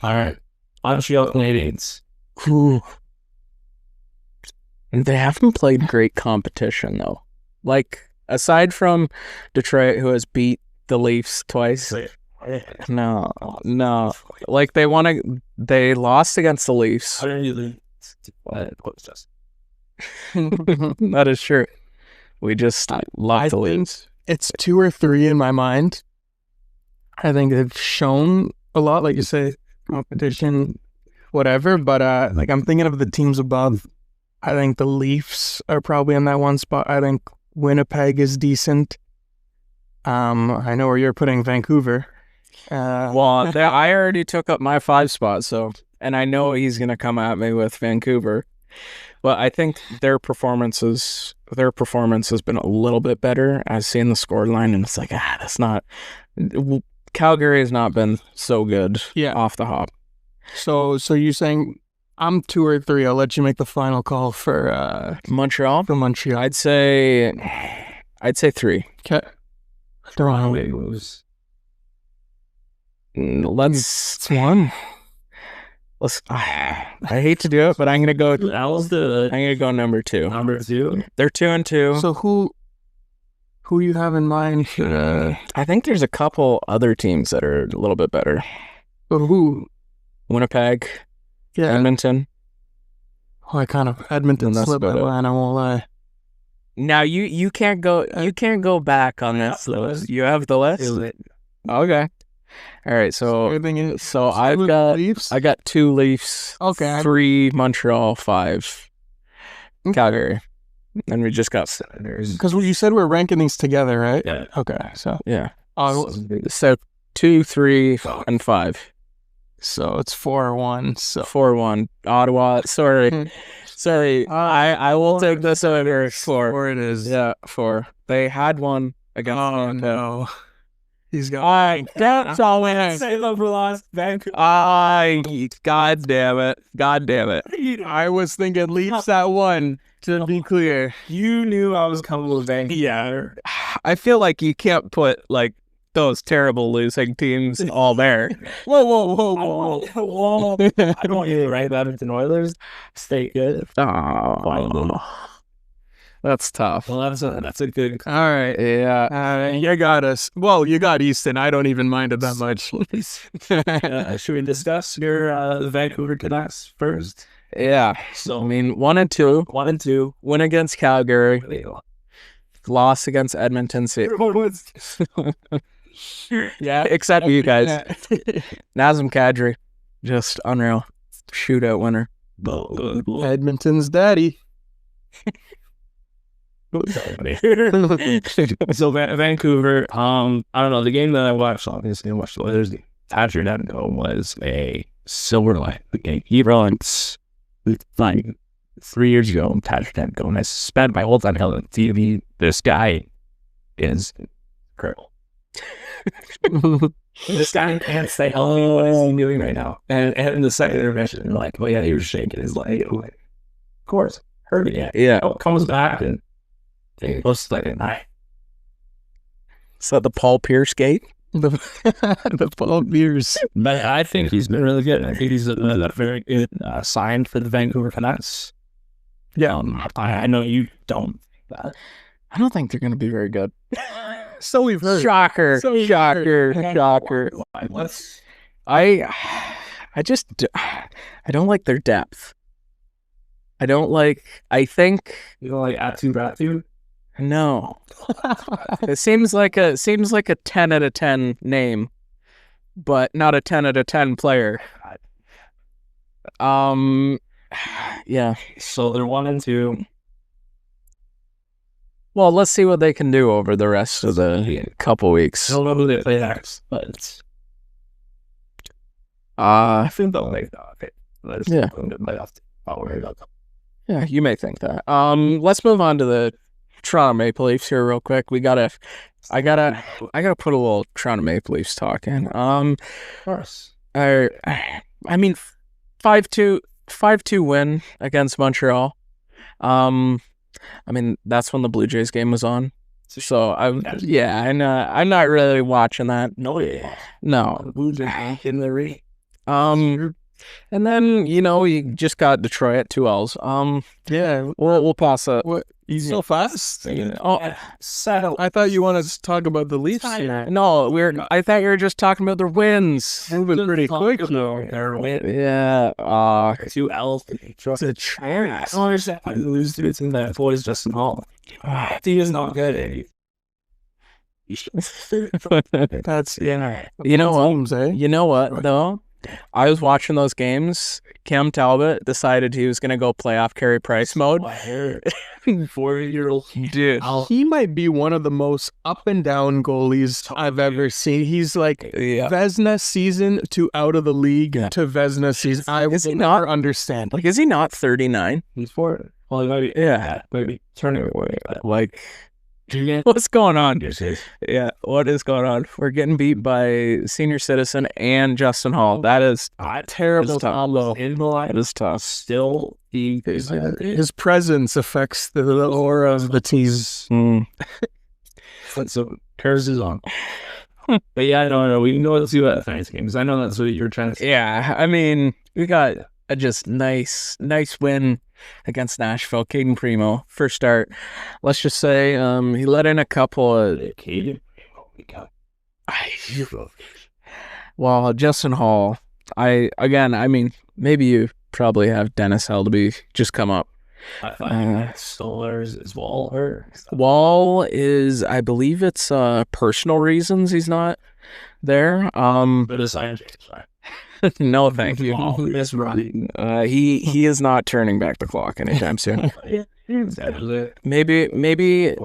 All right. Montreal Canadiens. Ooh. And they haven't played great competition, though. Like, aside from Detroit, who has beat the Leafs twice. No. Like, they lost against the Leafs. What was this? That is true. We just lost the Leafs. It's 2 or 3 in my mind. I think they've shown a lot, like you say, competition, whatever. But like I'm thinking of the teams above. I think the Leafs are probably in that one spot. I think Winnipeg is decent. I know where you're putting Vancouver. Well, I already took up my 5 spot, and I know he's gonna come at me with Vancouver. But I think their performance has been a little bit better. I've seen the scoreline, and it's like, that's not. Calgary has not been so good off the hop. So you're saying I'm 2 or 3. I'll let you make the final call for Montreal. For Montreal, I'd say 3. Okay. Toronto. Let's 1. I hate to do it, but I'm gonna go. Let's do it. I'm gonna go number 2. Number 2. They're 2-2. So who you have in mind? I think there's a couple other teams that are a little bit better. Who? Winnipeg, Yeah. Edmonton. Oh, I kind of Edmonton That's slipped about that it. line. I won't lie. Now you can't go back on this list. You have the list. Okay. All right. So Everything is I've got Leafs. I got 2 Leafs. Okay. 3 Montreal, 5 Calgary, and we just got Senators. Because you said we're ranking these together, right? Yeah. Okay. So Yeah. so 2, 3, and 5. it's 4-1. So 4-1. Ottawa. Sorry. I will take this over. 4. 4 it is. Yeah, 4. They had one against. Oh no. He's got. That's all in. Say love for lost Vancouver. God damn it. I was thinking Leafs at 1. To be clear. You knew I was coming with Vancouver. Yeah. I feel like you can't put like those terrible losing teams all there. Whoa. I don't want you to write Edmonton Oilers. Stay good. Oh, that's tough. Well, that's a good. All right. Yeah. You got us. Well, you got Easton. I don't even mind it that much. Should we discuss your Vancouver Canucks first? Yeah. So I mean, 1 and 2. 1 and 2. Win against Calgary. Loss against Edmonton City. Yeah, except you guys. Nazem Kadri, just unreal. Shootout winner. Edmonton's daddy. So Vancouver, I don't know, the game that I watched, obviously I watched the Oilers. Thatcher Demko was a silver line. Okay, he runs like 3 years ago. Thatcher Demko, and I spent my whole time on TV. This guy is incredible. This guy can't say hello. What is he doing right now? And in the second intervention, they're like, "Oh yeah, he was shaking his leg." Of course, heard it. Yeah. Comes back and he looks like an eye. Is that the Paul Pierce gate? The Paul Beers. But I think he's been really good. I think he's a very good sign for the Vancouver Canucks. Yeah. I know you don't think that. I don't think they're going to be very good. So we've heard. Shocker. So we've Shocker. heard. Shocker. What's I don't like their depth. I think you know, like Atu? no. It seems like a 10 out of 10 name, but not a 10 out of 10 player. Yeah. So they're 1-2. Well, let's see what they can do over the rest of the couple weeks. I don't know who they play next, but I think they'll make that. Yeah. Yeah, you may think that. Let's move on to the Toronto Maple Leafs here real quick. I gotta put a little Toronto Maple Leafs talk in. Of course. I mean, 5-2 win against Montreal. I mean, that's when the Blue Jays game was on. So I'm not really watching that. No, yeah. No. Blue Jays in the re. And then, you just got Detroit at 2 L's. Yeah. We'll pass it. What? So fast? Settle. I thought you wanted to talk about the Leafs. No, I thought you were just talking about their wins. Moving pretty quick. Their win. Yeah. 2 L's. It's a chance. I don't understand why they lose to it's in that voice Justin Hall. He is not good at it. That's You know what? Holmes, eh? You know what, though? I was watching those games. Cam Talbot decided he was going to go playoff Carey Price mode. 4-year-old Dude. He might be one of the most up and down goalies I've ever seen. He's like Vezina season to out of the league to Vezina season. I Is he will not? never understand. Like, is he not 39? He's 4. Well, he might be. Yeah. Maybe turning away. Like, what's going on? Yeah, what is going on? We're getting beat by Senior Citizen and Justin Hall. That is terrible combo. That is tough. Still, His presence affects the aura of the team. So curse is on. But yeah, I don't know. We can go see what fantasy games. I know that's what you're trying to say. Yeah, I mean, we got a just nice win against Nashville. Caden Primo, first start. Let's just say he let in a couple of... Caden Primo. Well, Justin Hall, I mean, maybe you probably have Dennis Heldeby just come up. I thought Stolar's is Wall hurt. Wall is, I believe it's personal reasons he's not there. But it's fine. No, thank you. Miss running. He is not turning back the clock anytime soon. Maybe he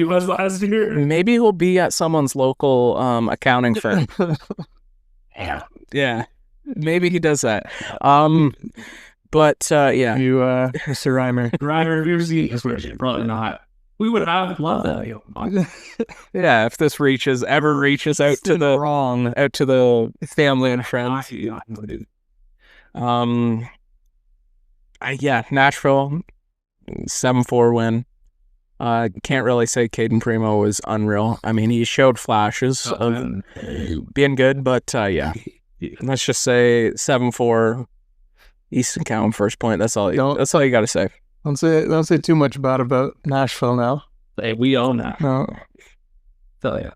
was last year. Maybe he'll be at someone's local accounting firm. Yeah. Maybe he does that. But yeah. You, Mr. Reimer. Probably not. We would have loved that. Yeah, if this ever reaches out to the family and friends. Nashville 7-4 win. Can't really say Caden Primo was unreal. I mean, he showed flashes of being good, but yeah. Let's just say 7-4 Easton Cowan first point. That's all you got to say. Don't say too much about Nashville now. Hey, we own that. No. Tell ya.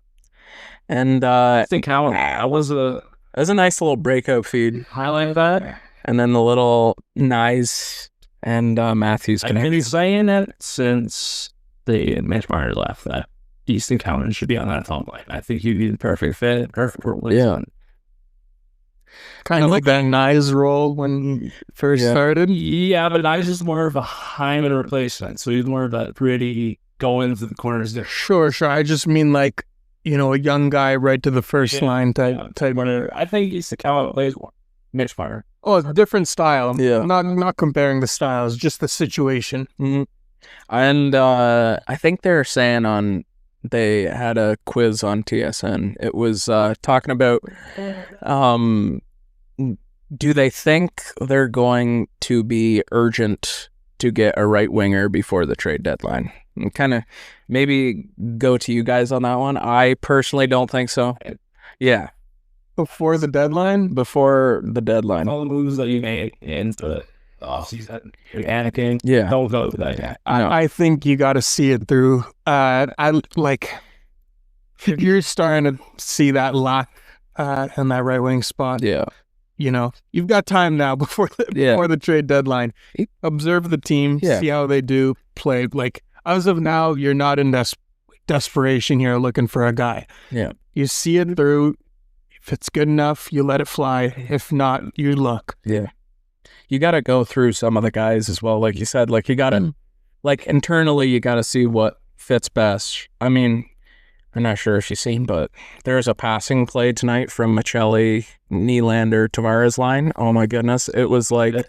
And I think Cowan, that was a nice little breakout feed. Highlight that. And then the little Nyes and Matthews I've connection. been saying it since the Mitch Marner left that Easton Cowan should be on that top line. I think he'd be the perfect fit, perfect replacement. Yeah. Kind of like that Nyes role when he first started. Yeah, but Nyes is more of a Hyman replacement. So he's more of that pretty go into the corners there. Sure. I just mean like, a young guy right to the first line type. I think Easton Cowan plays more. Mitch Marner. Oh, it's a different style. Yeah. Not comparing the styles, just the situation. Mm-hmm. And I think they're saying they had a quiz on TSN. It was talking about do they think they're going to be urgent to get a right winger before the trade deadline? kind of maybe go to you guys on that one. I personally don't think so. Yeah, Before the deadline? before the deadline. All the moves that you made into the offseason, you're panicking. Yeah. Don't go with that. Yeah. I think you got to see it through. If you're starting to see that lock in that right wing spot, Yeah. You've got time now before the trade deadline. Observe the team, Yeah. see how they do play. Like, as of now, you're not in desperation here looking for a guy. Yeah. You see it through. If it's good enough, you let it fly. If not, you look. Yeah. You got to go through some of the guys as well. Like you said, like you got to, like internally, you got to see what fits best. I mean, I'm not sure if you've seen, but there's a passing play tonight from Michelli, Nylander, Tavares line. Oh my goodness. It was like,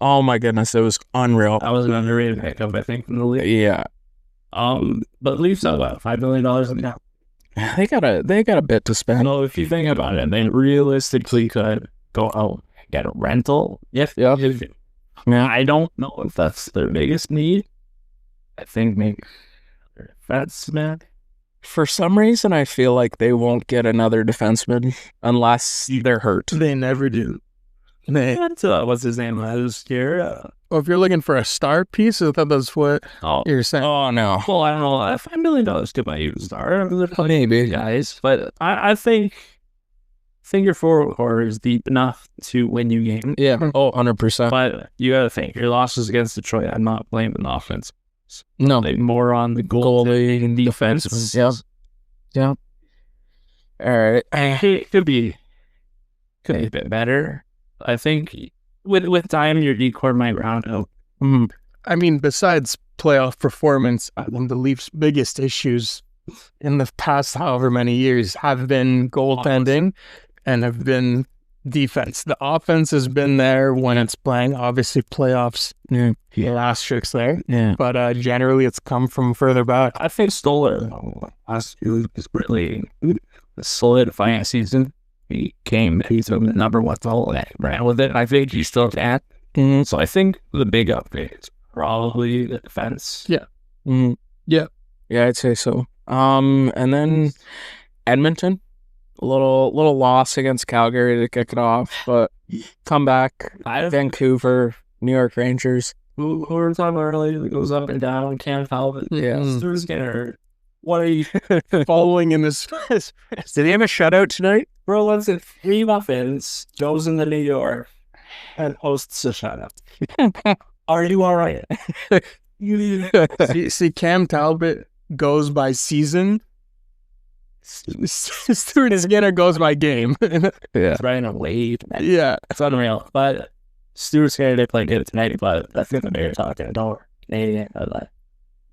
oh my goodness. It was unreal. That was an underrated pickup, I think, in the league. Yeah. But Leafs have about $5 million now. They got a bit to spend. So if you think about it, they realistically could go out and get a rental. Yeah. Yeah, I don't know if that's their biggest need. I think maybe their defenseman. For some reason, I feel like they won't get another defenseman unless they're hurt. They never do. What's his name last year? Well, if you're looking for a star piece, I thought that's what you're saying. Oh, no. Well, I don't know. $5 million could buy you a star. Maybe. Guys, but I think your forward core is deep enough to win you games. Yeah. Oh, 100%. But you got to think your losses against Detroit. I'm not blaming the offense. No. They more on the goalie and defense. Yeah. Yeah. All right. It could be a bit better. I think with time, your decor might round out. I mean, besides playoff performance, I think the Leafs' biggest issues in the past however many years have been goaltending and have been defense. The offense has been there when it's playing. Obviously, playoffs, the asterisks there. Yeah. But generally, it's come from further back. I think Stoller last year is really solidifying a season. He's the number one goal and ran with it. I think he still can. So I think the big upgrade is probably the defense. Yeah. Yeah, I'd say so. And then Edmonton, a little loss against Calgary to kick it off, but come back. Vancouver, New York Rangers. Who were talking about earlier? It goes up and down. Cam Talbot. Yeah. Stuart's getting hurt. What are you Following in this? Did he have a shutout tonight? Bro runs in 3 muffins, goes into New York, and hosts a shutout. Are you all right? see, Cam Talbot goes by season. Stuart Skinner goes by game. Yeah. It's running a wave. Yeah. It's unreal. But Stuart Skinner did play good tonight, but that's the thing you're talking about. Canadian.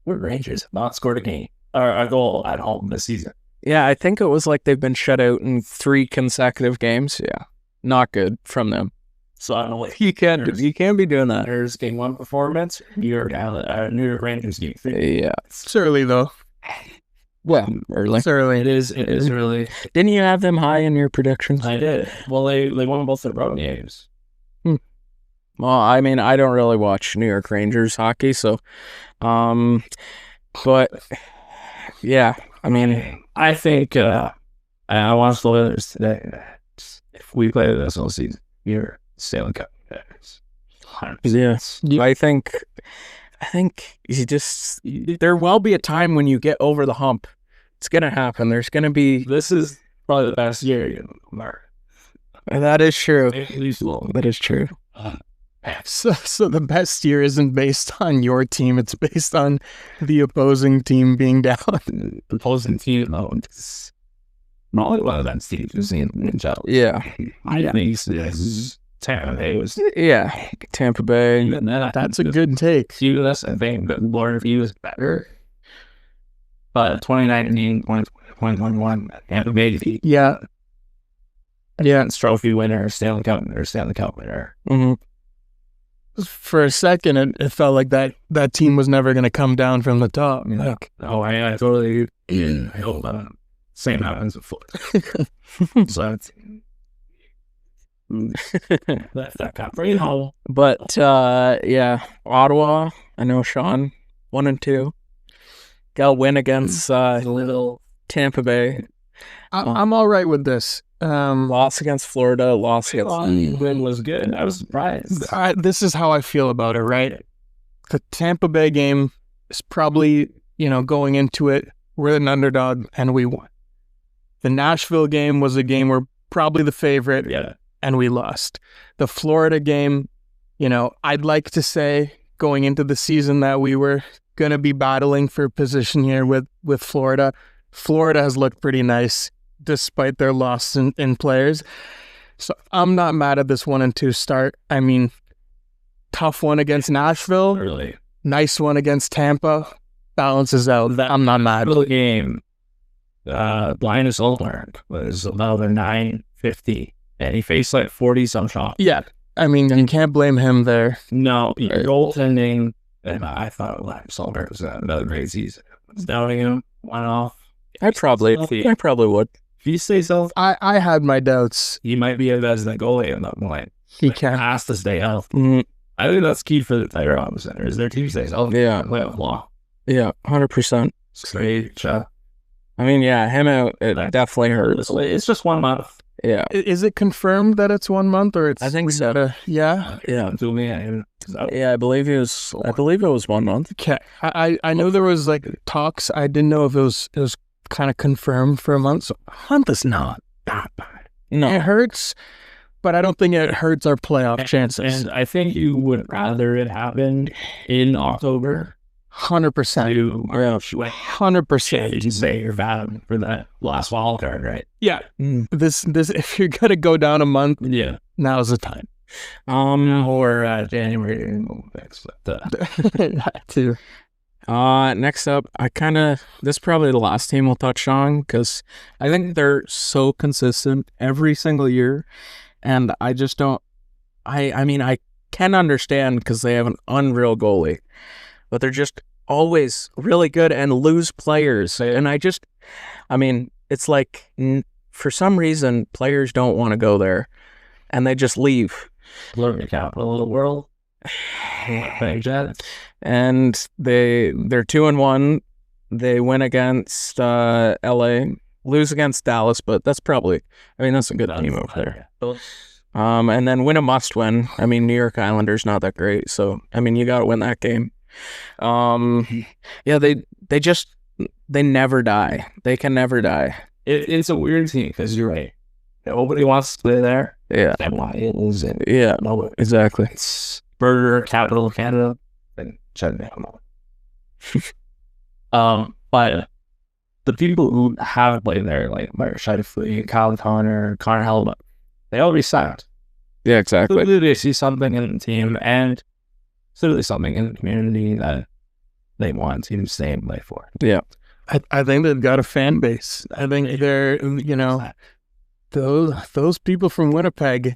We're Rangers have not scored a goal at home this season. Yeah, I think it was like they've been shut out in 3 consecutive games. Yeah. Not good from them. So I don't know what You can't be doing that. there's game 1 performance. New York Rangers game 3. Yeah. It's early, though. Well, early. It's early. It is really. Didn't you have them high in your predictions? I did. Well, they won both their road games. Well, I mean, I don't really watch New York Rangers hockey, so, but yeah, I mean, I think I watched the Oilers today. If we play this whole season, you're Stanley Cup. 100%. Yeah, I think you just there will be a time when you get over the hump. It's gonna happen. There's gonna be. This is probably the best year, Mark. That is true. That is true. So the best year isn't based on your team. It's based on the opposing team being down. The opposing team, not like one of that teams was in Ninja. Yeah. I think Tampa Bay was. Yeah. Tampa Bay. That's a good take. Us, I think the Lord View is better. But 2019, 2021, Tampa Bay defeat. Yeah. Trophy winner, Stanley Cup winner. Mm-hmm. For a second, it felt like that team was never going to come down from the top. Like, I totally. I hope same happens with Florida. So that's that cup right now. But yeah, Ottawa. I know Sean 1 and 2. got a win against little Tampa Bay. I'm all right with this. Loss against Florida, loss against... Win was good. I was surprised. This is how I feel about it, right? The Tampa Bay game is probably, going into it, we're an underdog and we won. The Nashville game was a game we're probably the favorite and we lost. The Florida game, I'd like to say going into the season that we were going to be battling for position here with Florida. Florida has looked pretty nice despite their loss in players. So I'm not mad at this 1-2 start. I mean, tough one against Nashville. Really. Nice one against Tampa. Balances out. I'm not mad. The game, Linus Ullmark was about a 950, and he faced like 40-some shots. Yeah. I mean, you can't blame him there. No, goaltending, and I thought Linus Ullmark was another great season. Doubting him, one off. I probably would. If he stays healthy, I had my doubts. he might be a better goalie in that point. He can. Has to stay healthy. Mm, I think that's key for the Tiger Office Center. Is their team stays healthy? Yeah. Playoff law. yeah, 100%. Great job. I mean, yeah, him out, it definitely hurts. It's just 1 month. Yeah. Is it confirmed that it's 1 month or it's... I think so. Yeah? Yeah. To me, Yeah, I believe it was 1 month. Okay. I know there was like talks. I didn't know if it was kind of confirmed for a month. So a month is not that bad. No. It hurts, but I don't think it hurts our playoff chances. And I think you would rather it happen in October 100%. to 100%. you say you're valid for that last wild card, right? Yeah. Mm. This if you're gonna go down a month, Yeah. now's the time. Or January. That too. Next up, this is probably the last team we'll touch on because I think they're so consistent every single year, and I just don't. I mean, I can understand because they have an unreal goalie, but they're just always really good and lose players, and I mean, it's like for some reason players don't want to go there, and they just leave. Florida capital of the world. And they're 2-1. They win against LA, lose against Dallas, but that's a good team over there. And then win a must win. I mean, New York Islanders not that great, so I mean you gotta win that game. Yeah, they never die. They can never die. It's a weird team because you're right. Nobody wants to play there. Yeah. That's why it is. Yeah, exactly. It's burger capital of Canada. And shut it down. But the people who haven't played there, like Mark Scheifele, Kyle Connor Helmut, they all resigned. Yeah, exactly. So they see something in the team and clearly something in the community that they want to stay and play for. Yeah. I think they've got a fan base. I think they're, those people from Winnipeg,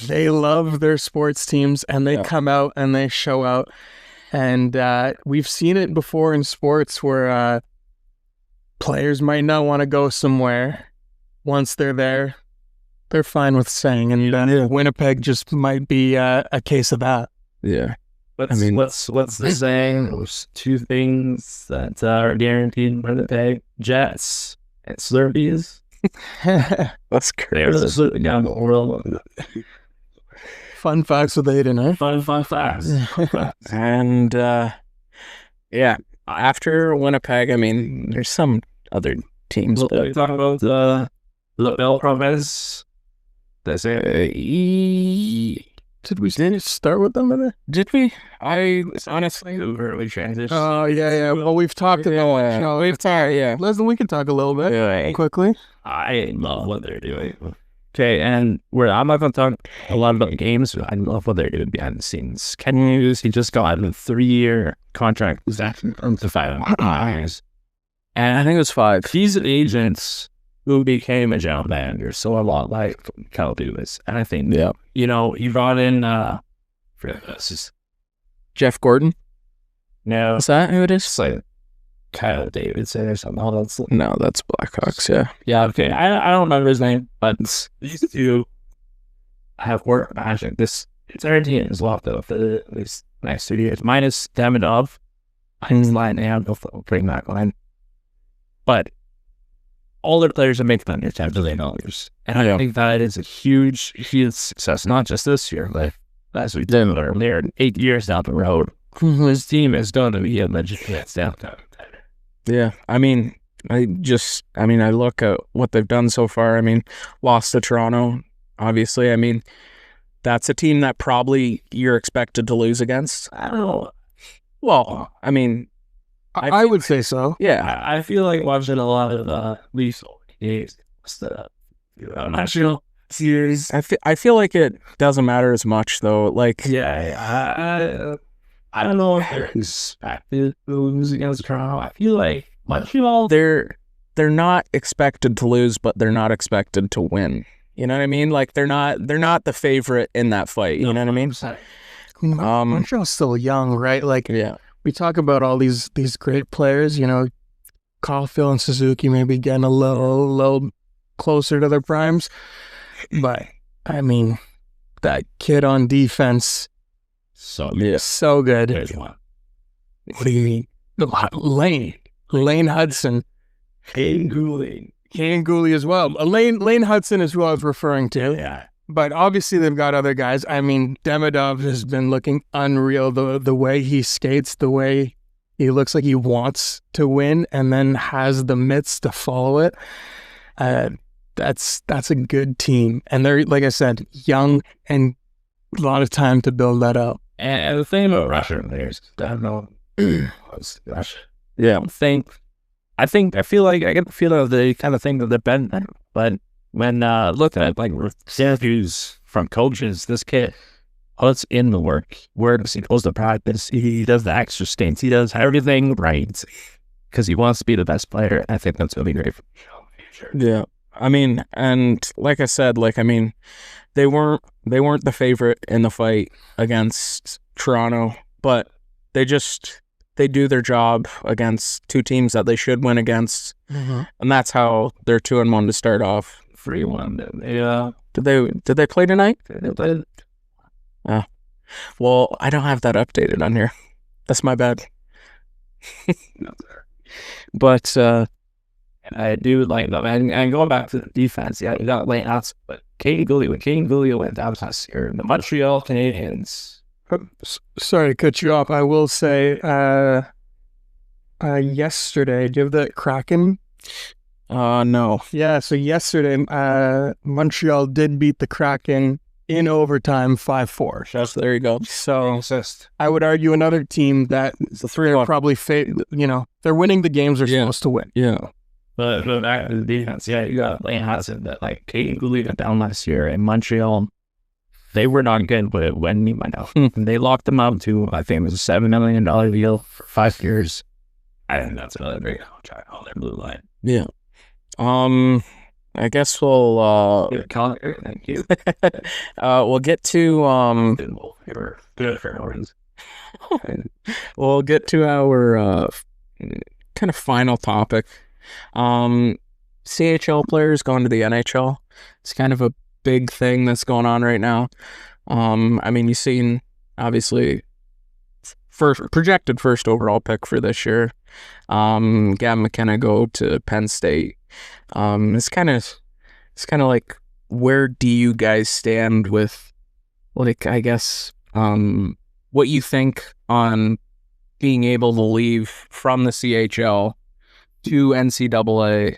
they love their sports teams and they come out and they show out. And we've seen it before in sports where players might not want to go somewhere. Once they're there, they're fine with staying. And Winnipeg just might be a case of that. Yeah. What's the saying? There's two things that are guaranteed in Winnipeg: Jets and Slurpees. That's They're crazy. just looking down the world. Fun facts with Aiden, eh? Fun facts. And after Winnipeg, I mean, there's some other teams. Look, we talk about the Bell Province. That's it. Did we start with them? Did we? I honestly. We transition. Oh, yeah. Well, we've talked about it. No, Listen, we can talk a little bit quickly. I love what they're doing. Okay, and I'm not going to talk a lot about games, but I love what they're doing behind the scenes. Ken Hughes, he just got a 3-year contract with to 5 years. And I think it was 5. He's an agent who became a general manager, so a lot like Kyle Dubas. And I think, he brought in, Jeff Gordon? No. Is that who it is? It's like Kyle Davidson or something. No, that's Blackhawks, yeah. Yeah, okay. I don't remember his name, but these two have worked magic. This entire team is locked up for these next 2 years, minus Demidov. I'm line and go bring back line. But all their players are making under $10 million. And I think that is a huge success, not just this year, but as we did earlier, 8 years down the road. This team is going to be a legitimate downtown. Yeah, I mean, I look at what they've done so far. I mean, lost to Toronto, obviously. I mean, that's a team that probably you're expected to lose against. I don't know. Well, I mean, I would say so. yeah. I feel like watching a lot of lethal games. National series. I feel like it doesn't matter as much, though. Like, I don't know if they're expected to lose against Toronto. I feel like Montreal, they're not expected to lose, but they're not expected to win. You know what I mean? Like, they're not the favorite in that fight. You know what I mean? Montreal's still young, right? Like, Yeah. we talk about all these great players, Caulfield and Suzuki maybe getting a little closer to their primes. But, I mean, that kid on defense, so good. there's one. What do you mean? Lane Hudson. Caden Gooley as well. Lane Hudson is who I was referring to. Yeah. But obviously they've got other guys. I mean, Demidov has been looking unreal. The way he skates, the way he looks like he wants to win and then has the mitts to follow it. That's a good team. And they're, like I said, young and a lot of time to build that up. And the thing about Russian players, I don't know what's Russia. Yeah. I feel like I get the feeling of the kind of thing that they've been, but when looking at like reviews from coaches, this kid puts in the work. He goes to practice, he does the extra stints, he does everything right because he wants to be the best player. I think that's really great for the future. Yeah. I mean, and like I said, they weren't the favorite in the fight against Toronto, but they do their job against two teams that they should win against, and that's how they're 2-1 to start off. 3-1. Yeah. Did they play tonight? They played. Well, I don't have that updated on here. That's my bad. But I do like them. And going back to the defense, yeah, you got Lane Hudson, but Caden Gooley went down last year. The Montreal Canadiens. Sorry to cut you off. I will say, yesterday, do you have the Kraken? no. Yeah, so yesterday, Montreal did beat the Kraken in overtime 5-4. Just there you go. So I would argue another team that probably, they're winning the games they're supposed to win. Yeah. But back to the defense, yeah, you got Lane Hudson that like Caden Gooley got down last year in Montreal. They were not good with it when he went out. They locked him up to, I think it was a $7 million deal for 5 years. I think that's another great contract on their blue line. Yeah. I guess we'll Thank you. we'll get to we'll get to our kind of final topic. CHL players going to the NHL. It's kind of a big thing that's going on right now. I mean, you've seen obviously projected first overall pick for this year. Gavin McKenna go to Penn State. It's kind of like, where do you guys stand with, like, I guess, what you think on being able to leave from the CHL to NCAA,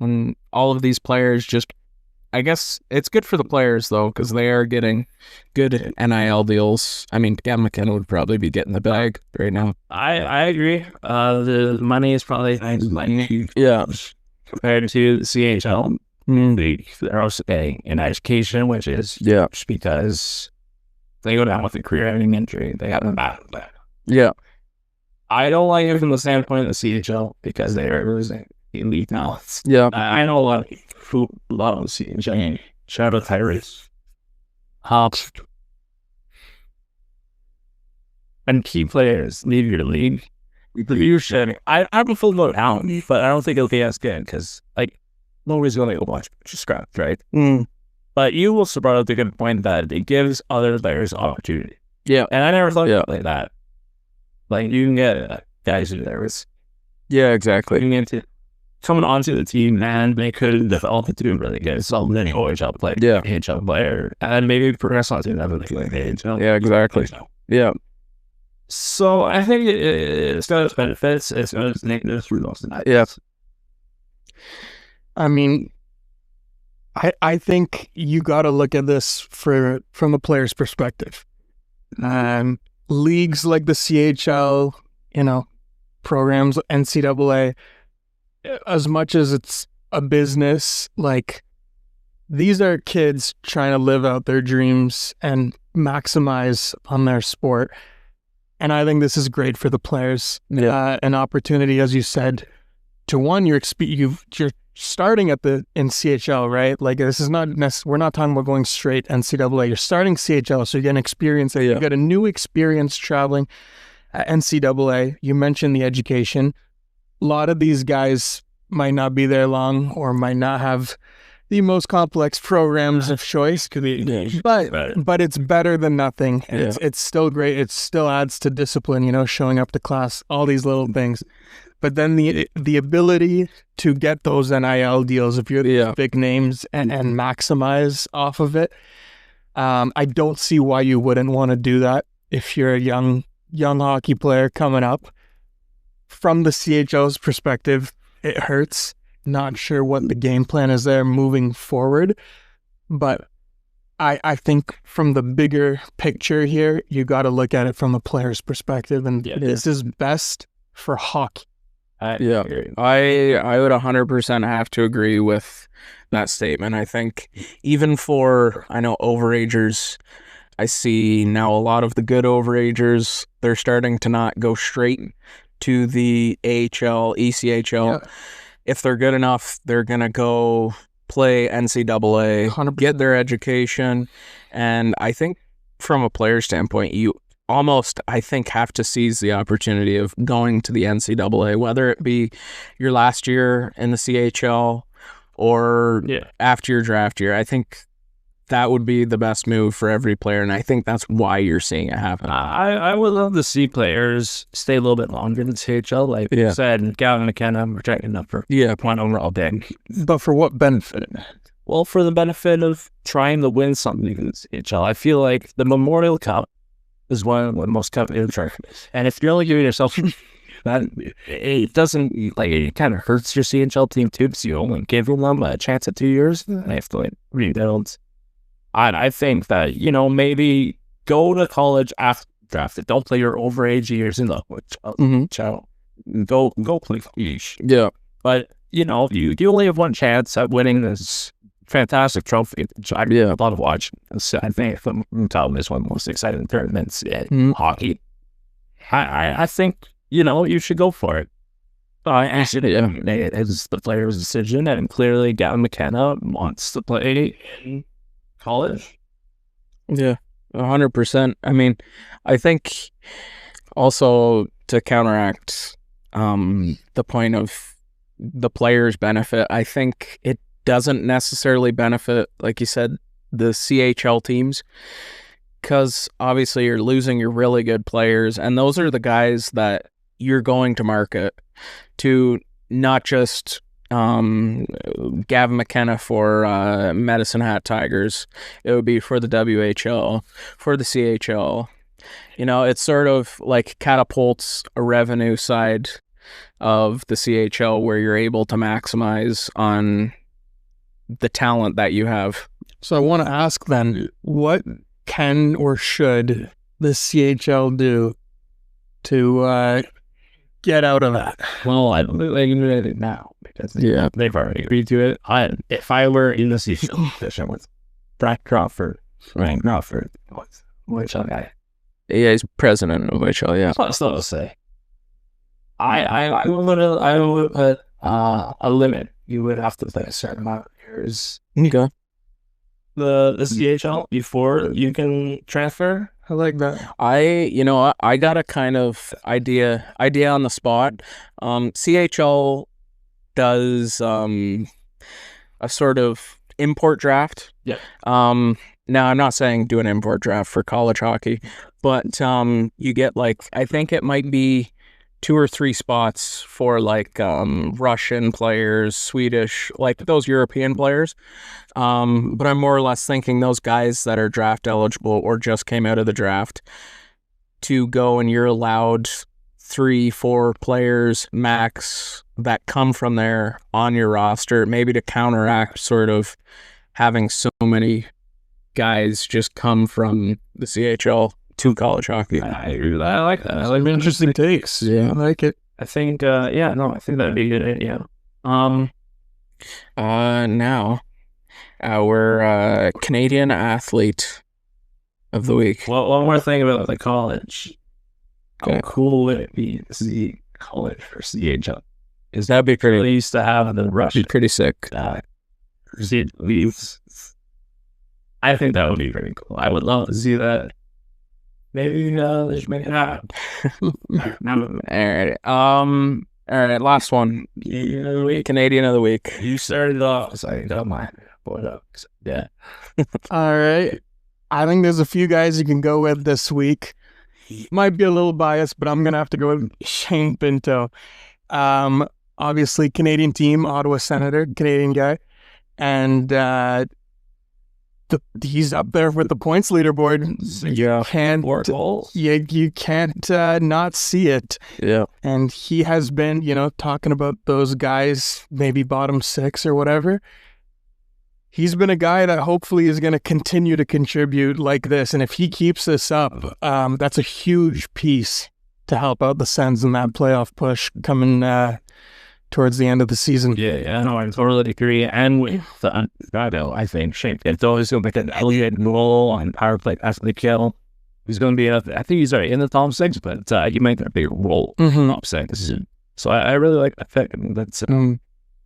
and all of these players just, I guess it's good for the players though, because they are getting good NIL deals. I mean, Gavin McKenna would probably be getting the bag right now. I agree. The money is probably Yeah. compared to the CHL. They're also paying in education, which is just because they go down with a career-ending injury. They have a battle back. Yeah. I don't like it from the standpoint of the CHL because they are losing elite talents. Yeah. I know a lot of people who love the CHL. Shout out Tyrese. And key players leave your league. You should. I'm a full vote out, but I don't think it'll be as good because, like, nobody's going to go watch scraps, right? But you will brought up the good point that it gives other players opportunity. Yeah. And I never thought about it like that. Like, you can get guys who there was exactly. coming onto the team, and they could develop into really good. So then OHL player, AHL player, and maybe progress on to another like AHL. Yeah, exactly. Yeah. So I think it's got its benefits. It's got its negatives for those. Yeah. I mean, I think you got to look at this from a player's perspective. Leagues like the CHL, programs, NCAA, as much as it's a business, like, these are kids trying to live out their dreams and maximize on their sport. And I think this is great for the players. Yeah. An opportunity, as you said, to one, you're starting in CHL, right? Like, this is not we're not talking about going straight NCAA. You're starting CHL, so you get an experience. You get a new experience traveling at NCAA. You mentioned the education. A lot of these guys might not be there long, or might not have the most complex programs of choice. But it's better than nothing. It's still great. It still adds to discipline, showing up to class, all these little things. But then the ability to get those NIL deals, if you're the big names, and maximize off of it, I don't see why you wouldn't want to do that if you're a young hockey player coming up. From the CHL's perspective, it hurts. Not sure what the game plan is there moving forward, but I think from the bigger picture here, you got to look at it from a player's perspective, and this is best for hockey. I would 100% have to agree with that statement. I think even for, I know overagers, I see now a lot of the good overagers, they're starting to not go straight to the AHL, ECHL. Yeah. If they're good enough, they're going to go play NCAA, 100%. Get their education. And I think from a player standpoint, you almost, I think, have to seize the opportunity of going to the NCAA, whether it be your last year in the CHL or after your draft year. I think that would be the best move for every player, and I think that's why you're seeing it happen. I would love to see players stay a little bit longer in the CHL. Like you said, Gavin McKenna, we're checking up for point overall pick. But for what benefit? Well, for the benefit of trying to win something in the CHL. I feel like the Memorial Cup is one of the most competitive tournaments. And if you're only giving yourself that, it doesn't, like, it kind of hurts your CHL team too, because you only give them a chance at 2 years. And they have to rebuild. I think that, maybe go to college after draft. Don't play your overage years in the channel. Go play college. Yeah. But, you only have one chance at winning this fantastic trophy. I love to watch. So I think the Montreal is one of the most exciting tournaments in hockey. I think, you should go for it. Actually, it's the player's decision, and clearly Gavin McKenna wants to play in college. Yeah, 100%. I mean, I think also to counteract the point of the player's benefit, I think it doesn't necessarily benefit, like you said, the CHL teams, because obviously you're losing your really good players, and those are the guys that you're going to market to, not just Gavin McKenna for Medicine Hat Tigers. It would be for the WHL, for the CHL. It sort of like catapults a revenue side of the CHL where you're able to maximize on the talent that you have. So I want to ask then, what can or should the CHL do to get out of that? Well, I don't think they can do anything now, because they've already agreed to it. If I were in the CHL position with Ryan Crawford, OHL guy. Yeah, he's president of OHL, yeah. Plus, I'll say, I would put a limit. You would have to play a certain amount of years. Okay. The CHL before you can transfer. I like that. I got a kind of idea on the spot. CHL does a sort of import draft. Yeah. Now I'm not saying do an import draft for college hockey, but you get like, I think it might be 2 or 3 spots for like Russian players, Swedish, like those European players. But I'm more or less thinking those guys that are draft eligible or just came out of the draft to go, and you're allowed 3-4 players max that come from there on your roster, maybe to counteract sort of having so many guys just come from the CHL to college hockey. I agree with that. I like that. I like Interesting takes. Yeah. I like it. I think, I think that'd be a good idea. Now, our Canadian athlete of the week. Well, one more thing about the college. Okay. How cool would it be to see college for CHL? That'd be pretty. They used to have the Russian Pretty sick. leaves. I think that would be pretty cool. I would love to see that. Maybe they should make it happen. All right. Last one. Canadian of the week. You started off, so I got mine. Yeah. All right. I think there's a few guys you can go with this week. Might be a little biased, but I'm going to have to go with Shane Pinto. Obviously, Canadian team, Ottawa Senator, Canadian guy. And he's up there with the points leaderboard. Yeah. You can't not see it. Yeah. And he has been, talking about those guys, maybe bottom 6 or whatever. He's been a guy that hopefully is going to continue to contribute like this. And if he keeps this up, that's a huge piece to help out the Sens in that playoff push coming towards the end of the season. Yeah, no, I totally agree. And with Chicago, I think Shane Pinto is going to make an elevated role on power play after the kill. He's going to be, I think he's already in the top 6, but he might have a big role in the top 6. So I really like that pick. That's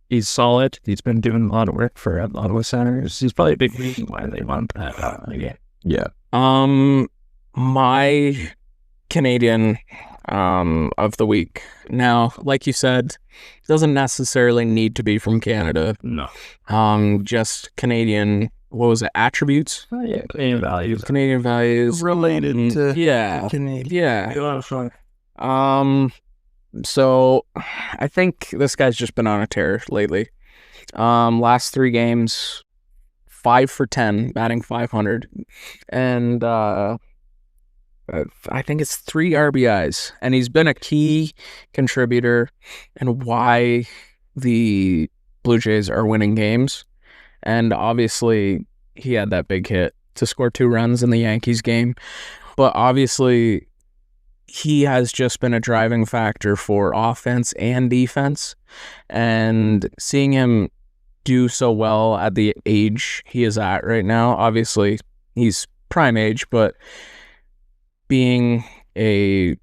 he's solid. He's been doing a lot of work for Ottawa Senators. He's probably a big reason why they want that again. Yeah. My Canadian of the week. Now, like you said, doesn't necessarily need to be from Canada. No. Just Canadian, what was it, attributes? Yeah, Canadian values. Canadian values. Related to Yeah. Canadian. Yeah. So I think this guy's just been on a tear lately. Last 3 games, 5 for 10, batting .500. And I think it's 3 RBIs, and he's been a key contributor in why the Blue Jays are winning games. And obviously, he had that big hit to score 2 runs in the Yankees game. But obviously, he has just been a driving factor for offense and defense. And seeing him do so well at the age he is at right now, obviously, he's prime age, but being a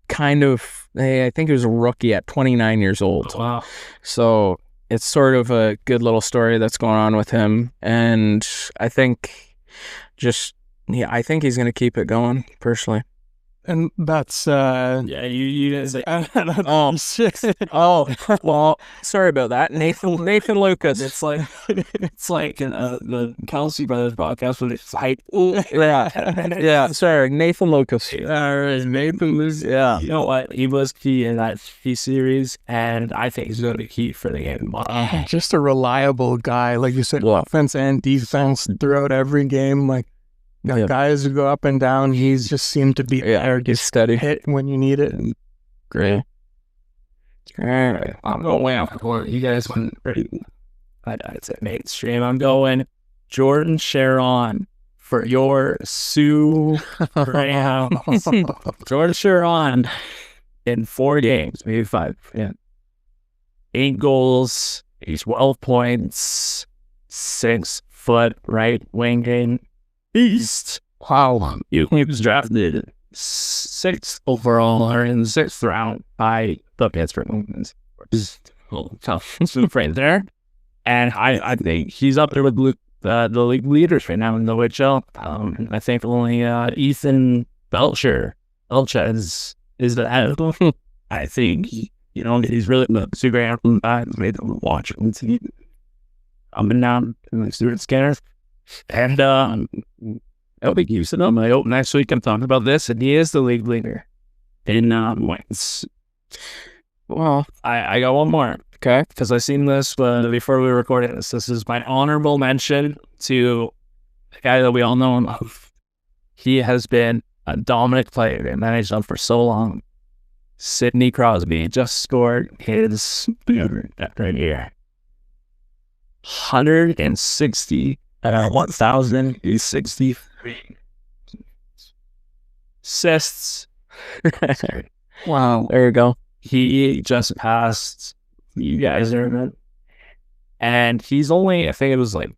kind of, I think he was a rookie at 29 years old. Wow. So it's sort of a good little story that's going on with him. And I think I think he's going to keep it going, personally. And that's Yeah, you didn't say. Oh, well, sorry about that. Nathan Lucas. It's like the Kelsey Brothers podcast with it's like Yeah. Sorry, Nathan Lucas. Nathan Lucas. Yeah, you know what? He was key in that series, and I think he's going to be key for the game. just a reliable guy, like you said, offense and defense throughout every game. Like guys who go up and down, he's just seemed to be there, He's steady. hit when you need it. Great. All right, I'm going way off the court. You guys went pretty. I'd say mainstream. I'm going Jordan Sharon for your Sioux Greyhounds. Jordan Sharon in 4 games, maybe 5. Yeah, 8 goals. He's 12 points. 6-foot right wing beast. Wow. He was drafted 6th overall, or in the 6th round by the Pittsburgh Penguins. Just a little tough right there. And I think he's up there with the league leaders right now in the OHL. I think only Ethan Belcher is the head. I think he's really super amplified. Made them watch and see up and down in the Stewart Scanner. And I'll be using him. I hope next week I'm talking about this, and he is the league leader in wins. Well, I got one more. okay. Because I seen this before we were recording this. This is my honorable mention to a guy that we all know and love. He has been a dominant player in NHL for so long. Sidney Crosby just scored his right here. 1,063 assists. Wow. There you go. He just passed you guys there, and he's only, I think it was like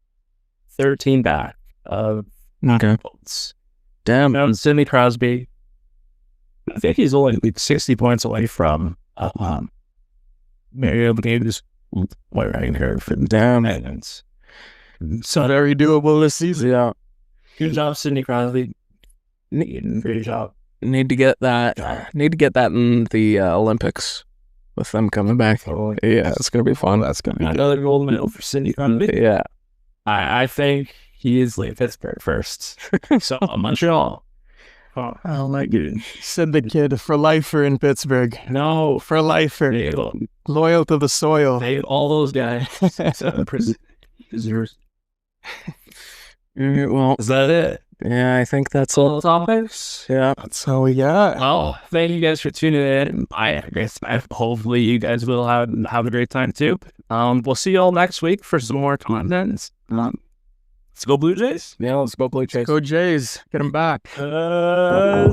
13 back of votes. Damn. And Sidney Crosby, I think he's only like 60 points away from maybe able to get this white right here for Damn. maintenance. So very doable this season. Yeah. Good job, Sidney Crosby. Great job. Need to get that in the Olympics with them coming back. Totally. Yeah, it's gonna be fun. That's gonna be Another gold medal for Sidney Crosby. Yeah. I think he is leaving Pittsburgh first. So Montreal. Oh my goodness. Said the kid for lifer in Pittsburgh. No, For lifer. Loyal to the soil. they all those guys. Deserves. Well, Is that it? yeah, I think that's all. All topics? Yeah. That's all we got. Well, thank you guys for tuning in. I guess hopefully you guys will have a great time too. We'll see you all next week for some more content. Let's go Blue Jays. Yeah, let's go Blue Jays. Go Jays. Get them back. Yeah,